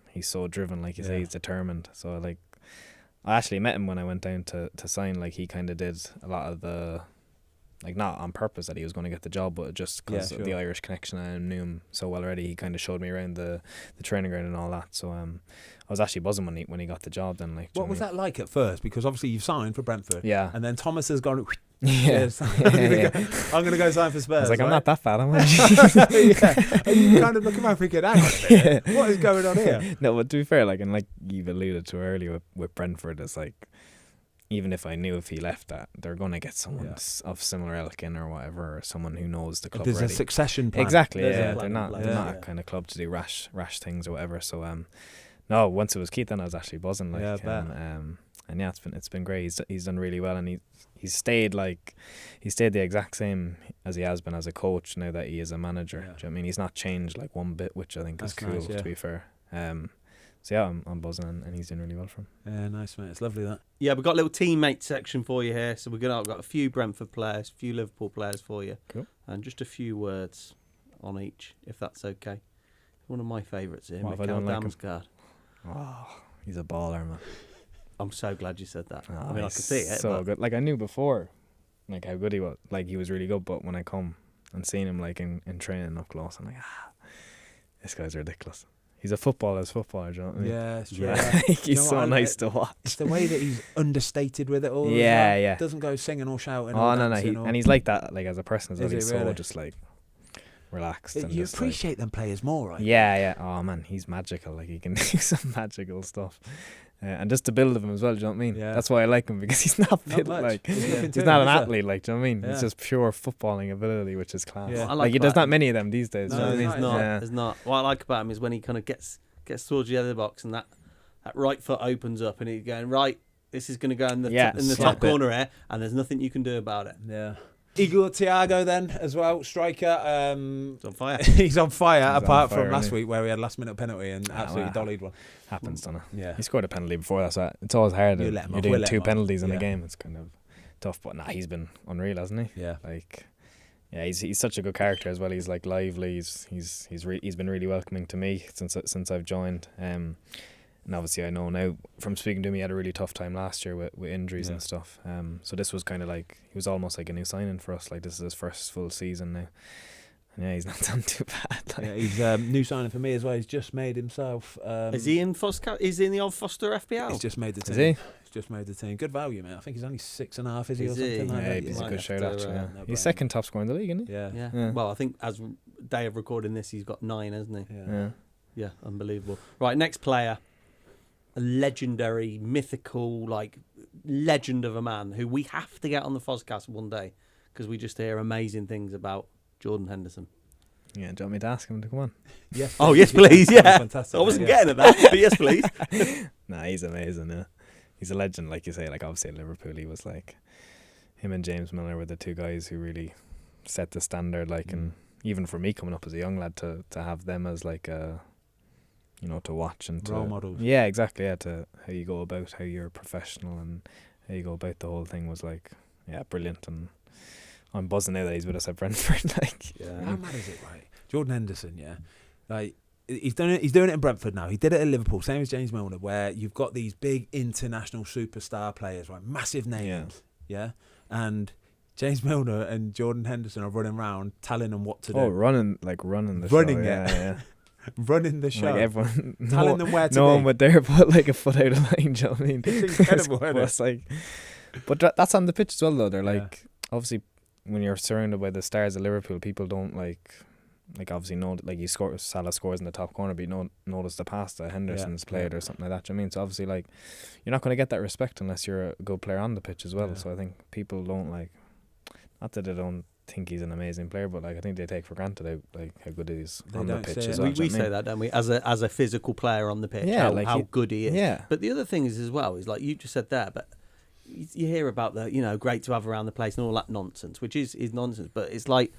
he's so driven, like you say, he's determined. So I actually met him when I went down to sign. Like he kind of did a lot of the, like not on purpose that he was going to get the job, but just because of the Irish connection. I knew him so well already. He kind of showed me around the training ground and all that. So I was actually buzzing when he got the job. Then what was that like at first? Because obviously you've signed for Brentford. Yeah. And then Thomas has gone. I'm going to go sign for Spurs. I was like, I'm not that bad, am I? And you kind of look at my thinking, hang on a minute, what is going on here? No, but to be fair, like, and like you've alluded to earlier with Brentford, it's like, even if I knew if he left that, they're going to get someone of similar ilk in or whatever, or someone who knows the club There's already. a succession plan. Exactly, They're not a kind of club to do rash things or whatever. So no, once it was Keith, then I was actually buzzing. Like, and yeah, it's been great. He's done really well, and he's stayed the exact same as he has been as a coach now that he is a manager. Do you know what I mean? He's not changed like one bit, which I think is cool. Nice, to be fair. So yeah, I'm buzzing, and he's doing really well for him. Yeah, nice, mate. It's lovely that. Yeah, we've got a little teammate section for you here. So we've got a few Brentford players, a few Liverpool players for you. Cool. And just a few words on each, if that's okay. One of my favourites here, Michael Damsgaard. Oh, he's a baller, man. I'm so glad you said that. Oh, I mean, I could see it. So good. Like, I knew before, like, how good he was. Like, he was really good. But when I come and seen him, like, in training up close, I'm like, this guy's ridiculous. He's a footballer's footballer, do you know what I mean? Yeah, it's true. Yeah. He's so nice to watch. It's the way that he's understated with it all. Yeah. Doesn't go singing or shouting. Oh, no. And he's like that, like, as a person as well. He's so just, like, relaxed. And you just, appreciate them players more, right? Yeah. Oh, man, he's magical. Like, he can do some magical stuff. And just the build of him as well, do you know what I mean? Yeah. That's why I like him, because he's not fit, like, he's not an athlete, like, do you know what I mean? Yeah. It's just pure footballing ability, which is class. Yeah. Like there's not many of them these days. No, do you know what I mean? There's not. What I like about him is when he kind of gets towards the other box and that right foot opens up and he's going, right, this is going to go in the top corner here, and there's nothing you can do about it. Yeah. Igor Thiago then as well, striker. He's on fire. He's on fire, apart from last week where we had last minute penalty and absolutely dollied one. Happens, doesn't it? Yeah. He scored a penalty before that, so it's always hard. You're doing two penalties in a game. It's kind of tough, but he's been unreal, hasn't he? Yeah. Like, yeah, he's such a good character as well. He's like lively. He's been really welcoming to me since I've joined. And obviously I know now from speaking to him, he had a really tough time last year with injuries and stuff. So this was kind of like, he was almost like a new signing for us. Like, this is his first full season now. And yeah, he's not done too bad. Like. Yeah, he's new signing for me as well. He's just made himself. Is he in Fozcast? Is he in the old Foster FPL? He's just made the team. Is he? He's just made the team. Good value, mate. I think he's only 6.5, is he, or something like that? He's a good shout, actually. No, he's second top scorer in the league, isn't he? Yeah. Well, I think as day of recording this, he's got 9, hasn't he? Yeah, unbelievable. Right, next player. A legendary, mythical, like, legend of a man who we have to get on the Fozcast one day because we just hear amazing things about Jordan Henderson. Yeah, do you want me to ask him to come on? Yes. Oh, yes, please. Yeah. Fantastic. I wasn't getting at that, but yes, please. Nah, he's amazing. Yeah, he's a legend, like you say. Like obviously at Liverpool, he was like him and James Milner were the two guys who really set the standard. Like, and even for me coming up as a young lad, to have them as like a, you know, to watch and to role models. Yeah, exactly. Yeah, to how you go about how you're a professional and how you go about the whole thing was like, yeah, brilliant. And I'm buzzing now that he's with us at Brentford. Like, yeah. How mad is it, right? Jordan Henderson, yeah, like he's doing it in Brentford now. He did it at Liverpool, same as James Milner, where you've got these big international superstar players, right, massive names, yeah, and James Milner and Jordan Henderson are running around telling them what to do. Oh, running the show. Yeah. Running the show. Like everyone, telling them where to no be. one would dare put like a foot out of line. Do you know what I mean? It's incredible, isn't it? It's like, but that's on the pitch as well, though. They're like, obviously, when you're surrounded by the stars of Liverpool, people don't like obviously know, like Salah scores in the top corner, but you don't notice the pass that Henderson's played or something like that. Do you know what I mean? So obviously, like, you're not going to get that respect unless you're a good player on the pitch as well. So I think people don't like, not that they don't think he's an amazing player, but like I think they take for granted how good he is on the pitch as well. We say that, don't we? As a physical player on the pitch, how good he is. Yeah. But the other thing is as well is like you just said there, but you hear about the, you know, great to have around the place and all that nonsense, which is nonsense. But it's like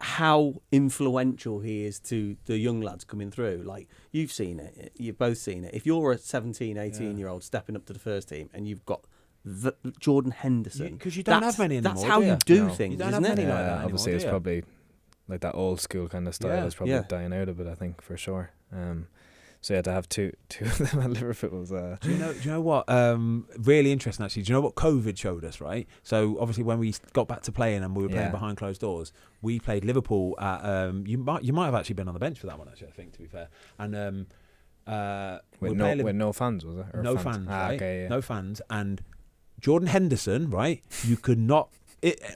how influential he is to the young lads coming through. Like, you've seen it, you've both seen it. If you're a 17, 18-year-old stepping up to the first team and you've got Jordan Henderson, because you don't have many anymore. That's how you do things, you don't isn't have it? many like that anymore, obviously, it's probably like that old school kind of style is probably dying out a bit, I think, for sure. So yeah, to have two of them at Liverpool was. Do you know what? Really interesting, actually. Do you know what COVID showed us? Right. So obviously, when we got back to playing and we were playing behind closed doors, we played Liverpool at. You might have actually been on the bench for that one, actually. I think, to be fair, and with no fans, was it? Or no fans, right? Okay, yeah. No fans, and Jordan Henderson, right? You could not.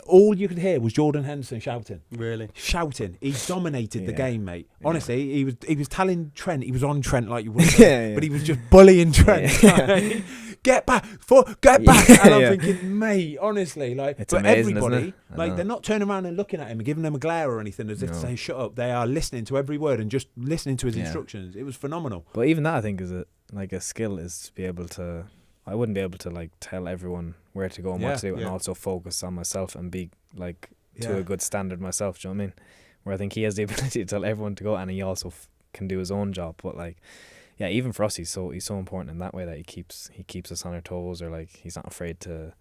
All you could hear was Jordan Henderson shouting. Really? Shouting. He dominated the game, mate. Honestly, he was telling Trent, he was on Trent like you would say, but he was just bullying Trent. Like, get back. And I'm thinking, mate, honestly, like, it's but amazing, everybody, isn't it? like, they're not turning around and looking at him and giving him a glare or anything as if to say, shut up. They are listening to every word and just listening to his instructions. It was phenomenal. But even that, I think, is a skill, is to be able to. I wouldn't be able to like tell everyone where to go and what to do, and also focus on myself and be like to a good standard myself. Do you know what I mean? Where I think he has the ability to tell everyone to go, and he also can do his own job. But like, yeah, even for us, he's so important in that way that he keeps us on our toes, or like he's not afraid to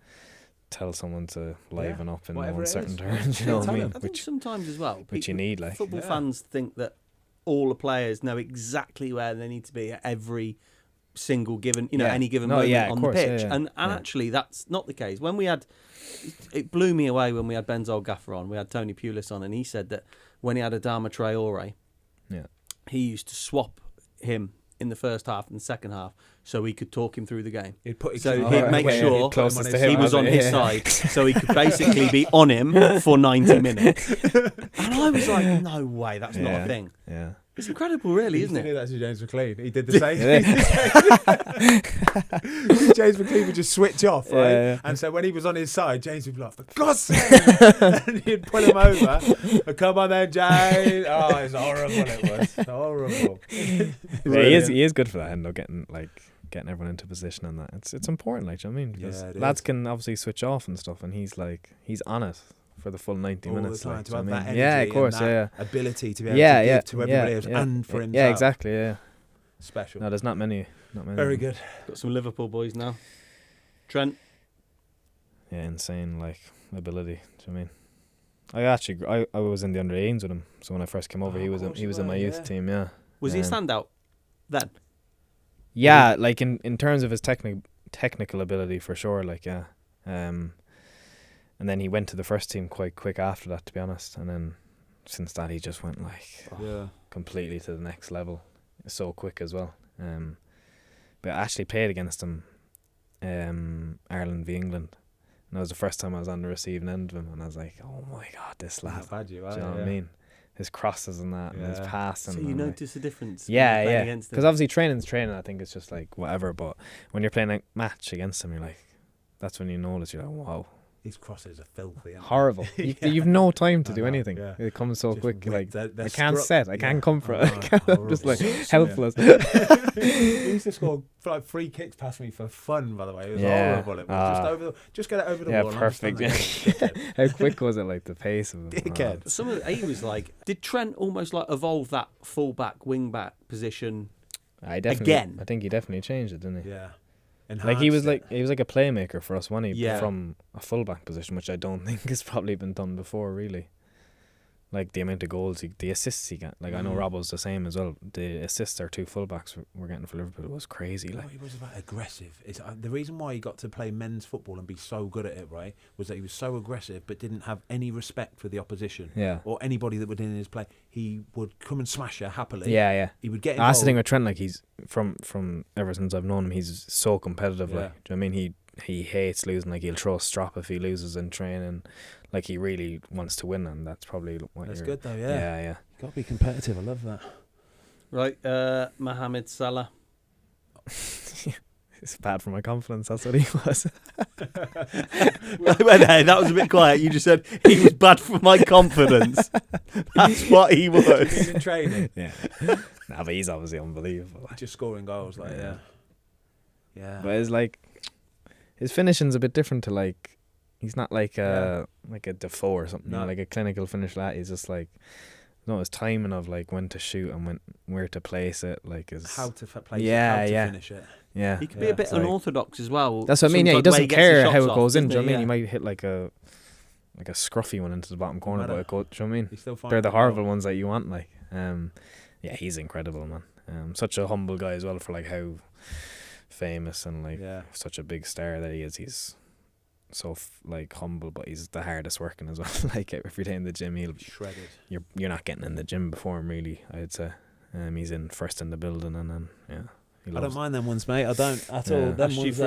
tell someone to liven up in certain terms. You know what I mean? I think sometimes as well, which you need. Like football fans think that all the players know exactly where they need to be at every single given, any given moment on the pitch, and actually that's not the case. When we had, it blew me away when we had Ben's old gaffer on. We had Tony Pulis on, and he said that when he had Adama Traore, he used to swap him in the first half and the second half so he could talk him through the game. He'd make sure he was on his side, so he could basically be on him for 90 minutes. And I was like, no way, that's not a thing. Yeah. It's incredible, really, isn't it? That's James McLean. He did the same. James McLean would just switch off, right? Yeah. And so when he was on his side, James would be like, for God's sake! And he'd pull him over. Come on then, James. Oh, it's horrible, it was. Horrible. He is good for that, and getting everyone into position and that. It's important, like, do you know what I mean? Because lads can obviously switch off and stuff, and he's on it for the full 90 minutes. The time, like, to have that energy, of course, and that ability to be able to give to everybody else and for himself. Yeah, exactly, yeah. Special. No, there's not many. Very good. Got some Liverpool boys now. Trent. Yeah, insane, like, ability. Do you know what I mean? I was in the under-18s with him, so when I first came over, he was in my youth team, yeah. Was he a standout then? Yeah, like in terms of his technical ability, for sure, like, yeah. And then he went to the first team quite quick after that, to be honest. And then since that, he just went completely to the next level, so quick as well. But I actually played against him, Ireland v England, and that was the first time I was on the receiving end of him, and I was like, oh my God, this lad. Do you know what I mean? His crosses and that, and his passing. So you notice the difference. Yeah. Because obviously training's training. I think it's just like whatever. But when you're playing a match against him, you're like, that's when you notice. You're like, wow. These crosses are filthy. Horrible. You've no time to do anything. Yeah. It comes so quick. Like I can't set. I can't comfort. I'm just like helpless. He used to score like free kicks past me for fun. By the way, it was horrible. It was just get it over the wall. Yeah, perfect. How quick was it? Like the pace of it. Some of he was like. Did Trent almost like evolve that full-back, wing-back position? I think he definitely changed it, didn't he? Yeah. Like he was like a playmaker for us, wasn't he? Yeah. From a full-back position, which I don't think has probably been done before, really. Like the amount of goals, the assists he got. Like I know Robbo's the same as well. The assists our two fullbacks were getting for Liverpool was crazy. Like he was about aggressive. The reason why he got to play men's football and be so good at it, right, was that he was so aggressive, but didn't have any respect for the opposition. Yeah. Or anybody that was in his play. He would come and smash her happily. Yeah. He would get involved. That's the thing with Trent. Like he's from ever since I've known him, he's so competitive. Yeah. Like, do you know what I mean? He hates losing. Like he'll throw a strop if he loses in training. Like he really wants to win, and that's probably what that's good though. Yeah. Yeah. You got to be competitive. I love that. Right, Mohamed Salah. It's bad for my confidence. That's what he was. Hey, that was a bit quiet. You just said he was bad for my confidence. That's what he was. He's in training. Yeah. Nah, but he's obviously unbelievable. Just scoring goals, like yeah. But it's like his finishing's a bit different to like. He's not like a Defoe or something. No. Like a clinical finish lad. He's just like. No, his timing of like when to shoot and where to place it, like is how to place it, how to finish it. Yeah, he could be a bit unorthodox as well. That's what I mean. Yeah, he doesn't care how it goes in. Do you know what I mean? He might hit like a scruffy one into the bottom corner, but it goes. Do you know what I mean? They're the horrible ones that you want. Like, yeah, he's incredible, man. Such a humble guy as well for like how famous and like such a big star that he is. He's so like humble, but he's the hardest working as well. Like every day in the gym, he'll be shredded. You're not getting in the gym before him, really. I'd say. He's in first in the building, and then I don't mind them ones, mate. I don't at all. Them ones.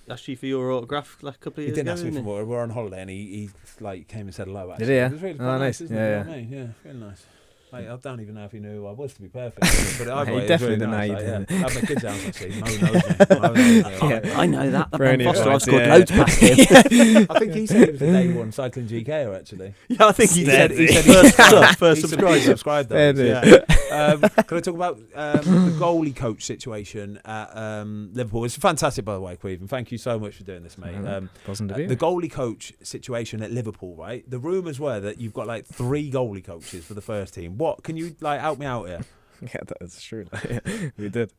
Asked you for your autograph like a couple of years ago. He didn't ask me for more. We're on holiday, and he like came and said hello. Actually. Did he? Yeah. It was really nice. Isn't it? You know what I mean? Yeah, really nice. Like, I don't even know if he knew who I was, to be perfect. But he definitely didn't know you did. I have my kids out, actually. Mo knows me. I know that. Ben Foster, I've scored loads past him. I think he said it was the day one cycling GKer, actually. Yeah, I think he said first subscribe. Can I talk about the goalie coach situation at Liverpool? It's fantastic, by the way, Quickfire. Thank you so much for doing this, mate. The goalie coach situation at Liverpool, right? The rumours were that you've got like 3 goalie coaches for the first team. What can you like help me out here? Yeah, that's true. We did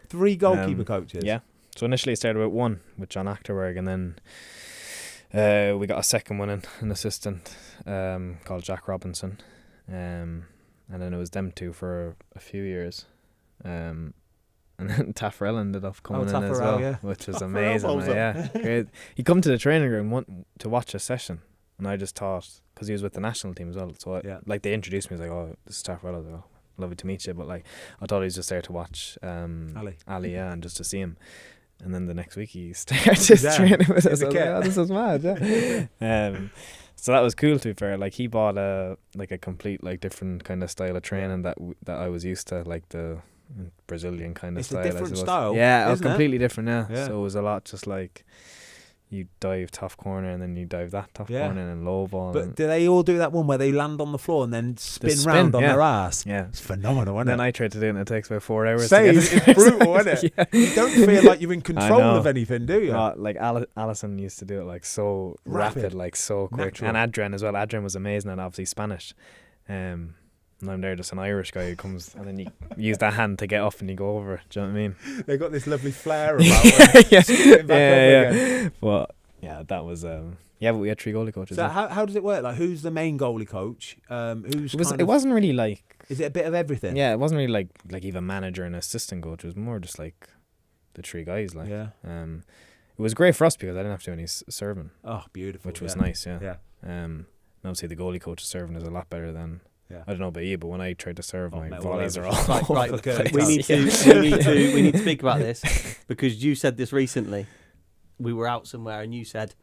3 goalkeeper coaches. Yeah. So initially it started with 1 with John Achterberg, and then we got a second one, an assistant called Jack Robinson, and then it was them 2 for a few years, and then Taffarel ended up coming in as well, which was amazing. Great. He come to the training ground to watch a session, and I just thought, because he was with the national team as well, so like they introduced me, I was like, oh, this is Taffarel. I was like, oh, lovely to meet you, but like I thought he was just there to watch Ali, and just to see him. And then the next week he started training with us. I was like, oh, this is mad, so that was cool, to be fair. Like he bought a complete like different kind of style of training that I was used to, like the Brazilian kind of style. It's a different style. Yeah, it was completely different. Yeah, so it was a lot just like you dive tough corner and then you dive that tough corner and then low ball. But do they all do that one where they land on the floor and then spin round on their ass? Yeah, it's phenomenal, isn't it? Then I tried to do it and it takes about 4 hours. It's brutal, isn't it? You don't feel like you're in control of anything, do you? Like Alisson used to do it like so rapid, like so quick. Natural. And Adrian as well. Adrian was amazing, and obviously Spanish. And I'm there, just an Irish guy who comes, and then you use that hand to get up and you go over. Do you know what I mean? They got this lovely flair about it. Yeah. But yeah, that was but we had 3 goalie coaches. So how does it work? Like, who's the main goalie coach? It wasn't really like. Is it a bit of everything? Yeah, it wasn't really like even manager and assistant coach. It was more just like the 3 guys. Like, it was great for us because I didn't have to do any serving. Oh, beautiful! Which was nice. Yeah. And obviously the goalie coach serving is a lot better than. I don't know about you, but when I tried to serve, my volleys are all right. We need to speak about this because you said this recently. We were out somewhere and you said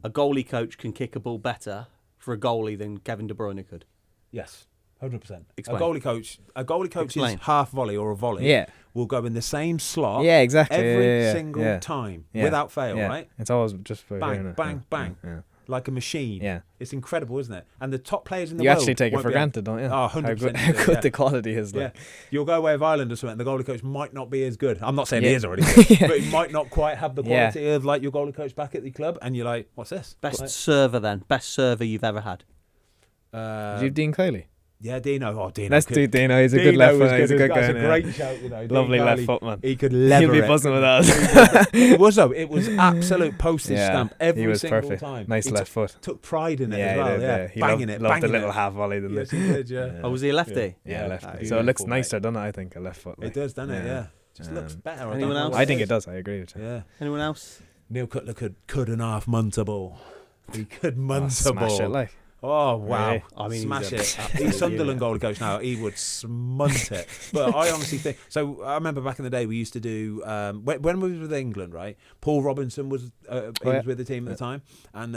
a goalie coach can kick a ball better for a goalie than Kevin De Bruyne could. Yes, 100%. Explain. A goalie coach's half volley or a volley will go in the same slot. Yeah, exactly. Every single time without fail, right? It's always just bang, bang, bang. like a machine. Yeah. It's incredible, isn't it? And the top players in the You world. actually take it for granted, don't you? Oh, 100%. How good the quality is. Like. Yeah. You'll go away with Ireland or something, and the goalie coach might not be as good. I'm not saying he is already good, but he might not quite have the quality of like your goalie coach back at the club. And you're like, what's this? Best server you've ever had. Did you have Dean Kiley? Yeah, Dino. Oh, Dino. Let's do Dino. He's a good left foot. He's a good guy. That's a great shout, you know. Lovely left foot, man. He could lever He'll be buzzing with us. It was though. It was absolute postage stamp every single perfect. time. Nice he left foot. Took pride in it as well. Yeah, he banging it. Loved the little half volley. Yes, he did. Yeah. Oh, was he a lefty? Yeah, lefty. So it looks nicer, doesn't it? I think a left foot. It does, doesn't it? Yeah. Just looks better. Anyone else? I think it does. I agree with you. Yeah. Anyone else? Neil Cutler could and half munter ball. He could munter ball. Smash it like. Oh wow! Really? I mean, smash it. He's Sunderland goalie coach now. He would smunt it. But I honestly think so. I remember back in the day we used to do when we was with England, right? Paul Robinson was was with the team at the time, and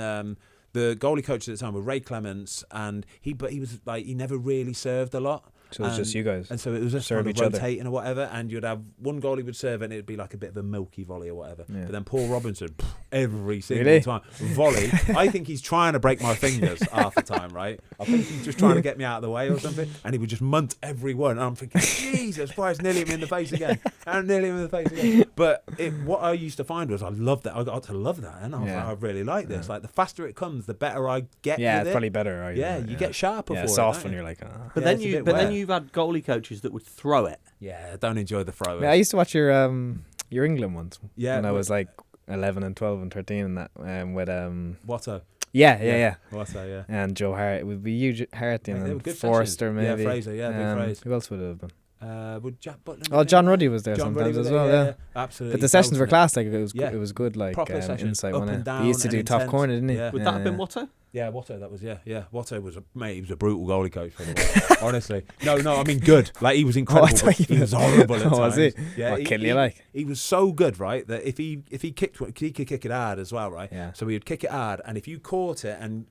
the goalie coach at the time was Ray Clements, and he was like he never really served a lot. So it was just you guys. And so it was just serve kind of each other. rotating or whatever, and you'd have one goalie would serve, and it'd be like a bit of a milky volley or whatever. Yeah. But then Paul Robinson, every single time, volley. I think he's trying to break my fingers half the time, right? I think he's just trying to get me out of the way or something, and he would just munt every one. And I'm thinking, Jesus Christ, nearly him in the face again, and nearly him in the face again. But what I used to find was I loved that. I got to love that, and I was like, I really like this. Like the faster it comes, the better I get. Yeah, with it's it. probably better. You get sharper. Yeah, for soft it, when you're like. But then you've had goalie coaches that would throw it. Yeah, I don't enjoy the throw. Yeah, I used to watch your England ones. Yeah, when I was like 11 and 12 and 13 and that with Watto. Yeah. Watto, yeah. And Joe Hart. It would be you, Hart, and Forrester maybe. Yeah, Fraser, big Fraser. Who else would it have been? Would Jack Butler? Oh, John Ruddy was there sometimes as well. Yeah, absolutely. But the sessions were class. Like it was good. Like proper insight. Up and down. He used to do top corner, didn't he? Yeah. Would that have been Watto? Yeah, Watto. That was Watto was he was a brutal goalie coach for the world, honestly. No, I mean good. Like he was incredible. He was horrible at times. Was he? Yeah, what kill you like? He was so good, right? That if he kicked, he could kick it hard as well, right? Yeah. So he would kick it hard, and if you caught it and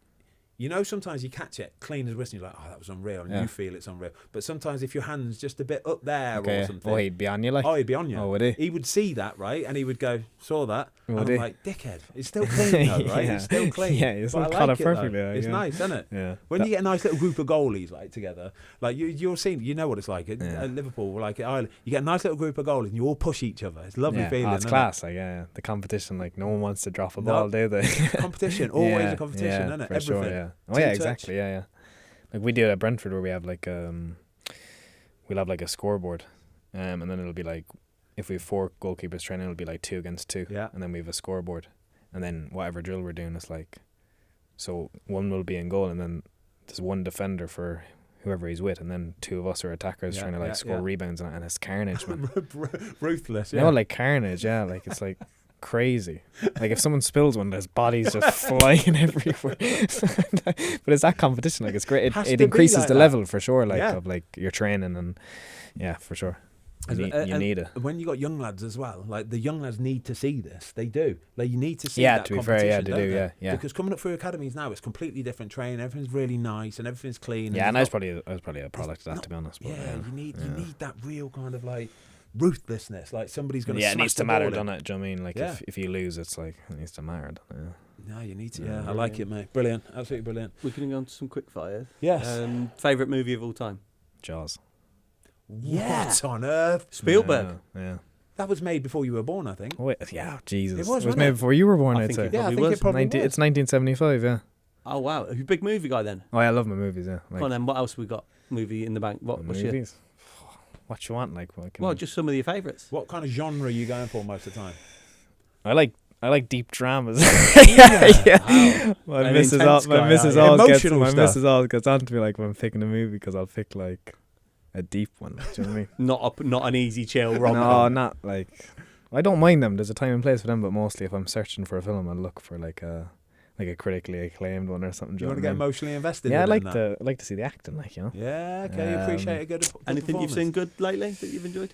you know, sometimes you catch it clean as a whistle, you're like, oh, that was unreal, and you feel it's unreal. But sometimes if your hand's just a bit up there or something. Oh, he'd be on you like? Oh, he'd be on you. Oh, would he? He would see that, right? And he would go, saw that. Would and he? I'm like, dickhead. It's still clean though, right? It's still clean. Yeah, it's but caught it perfectly. It's nice, isn't it? Yeah. When you get a nice little group of goalies like together, like you're seeing, you know what it's like at Liverpool, like at Ireland. You get a nice little group of goalies and you all push each other. It's a lovely feeling. It's class. Like, the competition. Like no one wants to drop a ball, do they? Competition, always a competition, isn't it? For Everything. Sure, yeah. Oh yeah, exactly. Yeah. Like we do it at Brentford where we have like we'll have like a scoreboard, and then it'll be like if we have 4 goalkeepers training, it'll be like 2 against 2, and then we have a scoreboard, and then whatever drill we're doing is like, so one will be in goal, and then there's one defender for whoever he's with, and then 2 of us are attackers trying to like score rebounds, and it's carnage, man. Ruthless. Yeah, like carnage. Yeah, like it's like. Crazy. Like if someone spills one, there's bodies just flying everywhere. But it's that competition. Like it's great. It increases like the level for sure. Like of like your training and for sure. You need it. When you got young lads as well, like the young lads need to see this. They do. Like you need to see. Yeah, that to be fair, they do. Yeah. Because coming up through academies now, it's completely different training. Everything's really nice and everything's clean. Yeah, and I was probably a product of that, to be honest. But you need that real kind of like ruthlessness, like somebody's going to it needs to matter, doesn't it? Do you know what I mean? Like if you lose, it's like it needs to matter, doesn't it? No, you need to. I like it, mate. Brilliant, absolutely brilliant. We can go on to some quick fires. Yes. Favourite movie of all time? Jaws. What on earth? Spielberg. Yeah. That was made before you were born, I think. Oh, wait, Jesus. It was made before you were born, I I'd say. I think it probably was. It's 1975, yeah. Oh wow, are you a big movie guy then? Oh, yeah, I love my movies, yeah. Come on then, what else we got? Movie in the bank. What's movies? What you want, like? Well, just some of your favourites. What kind of genre are you going for most of the time? I like deep dramas. Wow. My missus always gets on to me like when I'm picking a movie because I'll pick like a deep one. Do you know what I mean? Not an easy chill rom-com. No, not like. I don't mind them. There's a time and place for them, but mostly if I'm searching for a film, I'll look for like a critically acclaimed one or something. You want to get emotionally invested? Yeah, I like to see the acting, like, you know. Yeah, okay. You appreciate a good. Anything you've seen good lately that you've enjoyed?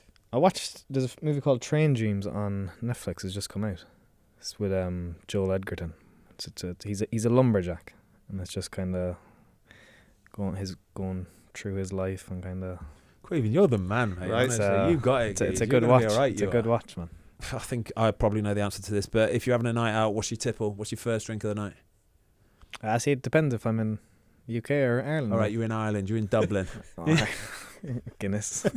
There's a movie called Train Dreams on Netflix. It's just come out. It's with Joel Edgerton. He's a lumberjack, and it's just kind of going through his life and kind of. Queven, you're the man, mate. Right, honestly, you got it. It's a good watch. It's a good watch, man. I think I probably know the answer to this, but if you're having a night out, what's your tipple? What's your first drink of the night? See, it depends if I'm in UK or Ireland. All right, you're in Ireland. You're in Dublin. Guinness. And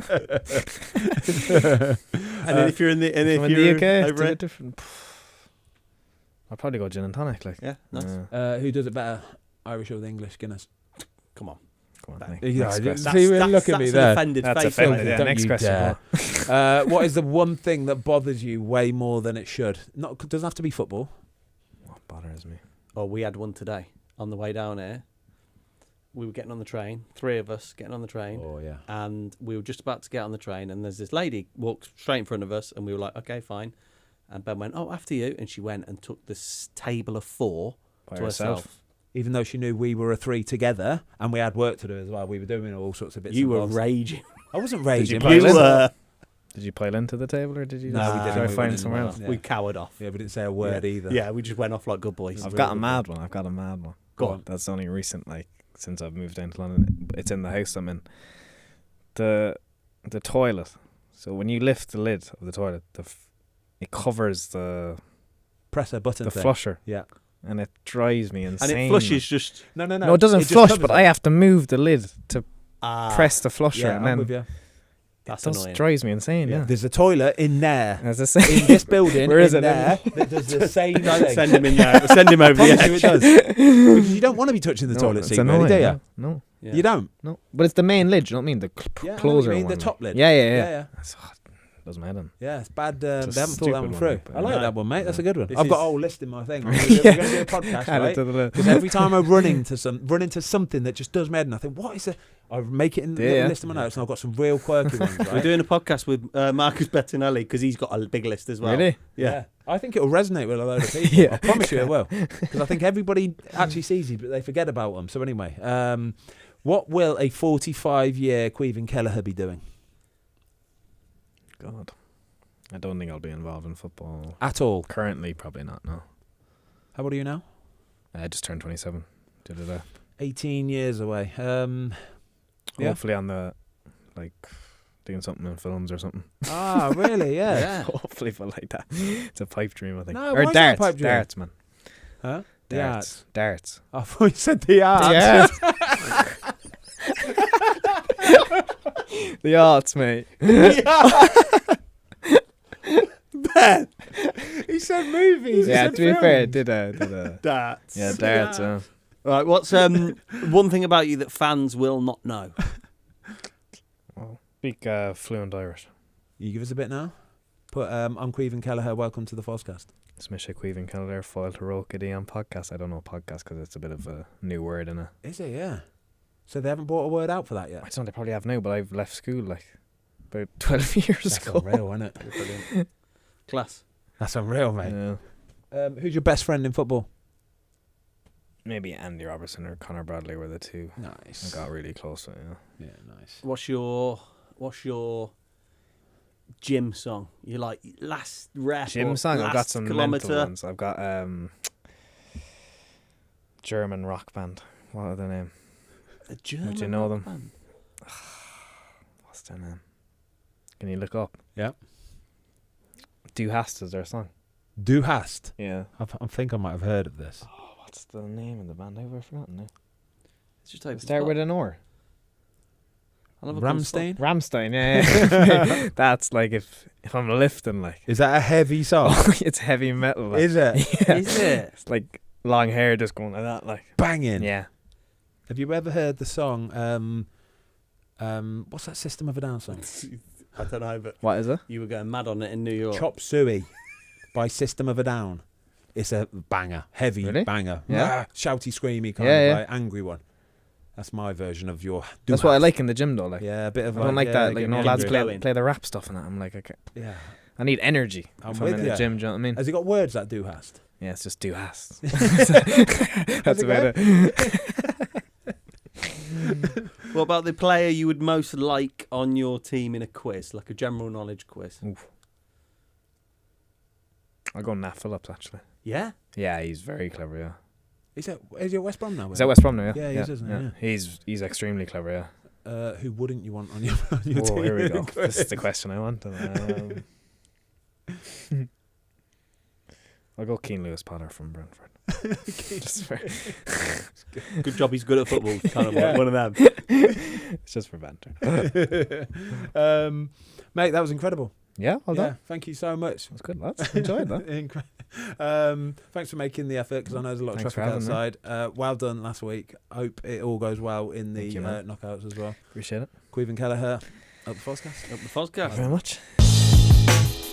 then if you're in the UK, over it, different. I'll probably go gin and tonic. Like, yeah, nice. Who does it better, Irish or the English? Guinness. Come on. Look at me there. That's offended. Don't Next you question. What is the one thing that bothers you way more than it should? Not doesn't have to be football. What bothers me? Oh, we had one today on the way down here. We were getting on the train, 3 of us getting on the train. Oh, yeah. And we were just about to get on the train, and there's this lady walks straight in front of us, and we were like, okay, fine. And Ben went, oh, after you. And she went and took this table of 4 By to herself. Even though she knew we were a 3 together, and we had work to do as well. We were doing all sorts of bits. You and were bobs. raging. I wasn't raging. You were. Did you play into the table or did you? No, we didn't. Try We find went somewhere in else. Yeah. We cowered off. Yeah, we didn't say a word either. Yeah, we just went off like good boys. I've got a mad one. Go on. That's only recent, like since I've moved down to London. It's in the house I'm in. The toilet. So when you lift the lid of the toilet, it covers the Press a button. flusher. Yeah. And it drives me insane. And it flushes just... No. No, it doesn't flush, but I have to move the lid to press the flusher, Yeah, and I'm then with you. That's it annoying. drives me insane. Yeah. There's a toilet in there. As I say, In this building. Where is in it? there that does the same thing. Send him in there. Send him over the Promise you edge. it does. Because you don't want to be touching the toilet it's seat, really, annoying, do you? yeah. No, Yeah. You don't? no. But it's the main lid. You know what I mean? The Yeah, I know what closer you mean, one. the top lid. Yeah. That's does my head in. Yeah, it's bad. It's a They haven't thought stupid that one one, through. but I like no. that one, mate. That's a good one. This I've got a is- whole list in my thing. We're going to do a podcast, Add it right? to the list. Because every time I run into something that just does my head, and I think, what is it? I make it in the little list of my notes, and I've got some real quirky ones. Right? We're doing a podcast with Marcus Bettinelli because he's got a big list as well. Really? Yeah. I think it'll resonate with a load of people. Yeah. I promise you it will. Because I think everybody actually sees these, but they forget about them. So anyway, what will a 45-year Caoimhín Kelleher be doing? God. I don't think I'll be involved in football. At all? Currently, probably not, no. How old are you now? I just turned 27. 18 years away. Yeah. Hopefully on the, like, doing something in films or something. Ah, really? Yeah. Yeah. Hopefully, but like that. It's a pipe dream, I think. No, or why is that a darts. pipe dream? Darts, man. Huh? The Darts. Darts. I thought you said the arts. Yeah. The arts, mate. Ben! He said movies. Yeah, he to said be fair, films. did a Darts. yeah, darts. Right, what's one thing about you that fans will not know? Well, speak fluent Irish. You give us a bit now. Put I'm Caoimhín Kelleher. Welcome to the Fozcast. Smisha Quickfire Questions, foil to Rokedy on podcast. I don't know podcast because it's a bit of a new word in it. Is it? Yeah. So they haven't brought a word out for that I yet. don't know, they probably have now, but I've left school like about 12 years That's ago. unreal, isn't it? Brilliant. Class. That's unreal, mate. Yeah. Who's your best friend in football? Maybe Andy Robertson or Connor Bradley were the two Nice. I got really close to. Yeah, nice. What's your gym song? You like last rep? Gym or song. I've got last some kilometer? mental ones. I've got German rock band. What are their name? A German Do you know rock them? band? What's their name? Can you look up? Yeah. Du Hast is their song. Du Hast. Yeah. I think I might have heard of this. Oh, what's the name of the band? I've forgotten now. It's just open Start spot. with an R. I'll have a cool Ramstein? Ramstein, yeah. That's like if I'm lifting, like. Is that a heavy song? It's heavy metal. Like. Is it? Yeah. Is it? It's like long hair just going like that, like. Banging. Yeah. Have you ever heard the song, what's that System of a Down song? I don't know, but What is it? you were going mad on it in New York. Chop Suey by System of a Down. It's a banger. Heavy Really? banger. Yeah. Shouty, screamy kind Yeah, of yeah. like angry one. That's my version of your... That's what I like in the gym though. Like. Yeah, a bit of I don't like yeah, that. Like, get you know, me lads angry. play the rap stuff and that. I'm like, okay. Yeah. I need energy I'm if with I'm in ya. the gym. Do you know what I mean? Has he got words that Du Hast? Yeah, it's just Du Hast. How's That's it about it. What about the player you would most like on your team in a quiz, like a general knowledge quiz? I'll go Nat Phillips actually. Yeah? Yeah, he's very clever. Yeah. Is he at West Brom now? Is that West Brom now? Yeah, he is, isn't he? Yeah. He's extremely clever. Yeah. Who wouldn't you want on your team? Oh, here we go. This is the question I want. I'll go Keane Lewis Potter from Brentford. Just for, Good job he's good at football. Kind of one of them. it's just for banter. Mate, that was incredible. Yeah, well done. Thank you so much. That's good, lads. Enjoyed that. Thanks for making the effort, because I know there's a lot of Thanks traffic outside. Well done last week. Hope it all goes well in the knockouts as well. Appreciate it. Caoimhín Kelleher, up the Fozcast. Up the Fozcast. Thank you very much.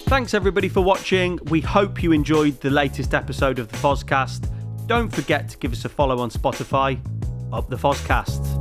Thanks everybody for watching. We hope you enjoyed the latest episode of the Fozcast. Don't forget to give us a follow on Spotify. Up the Fozcast.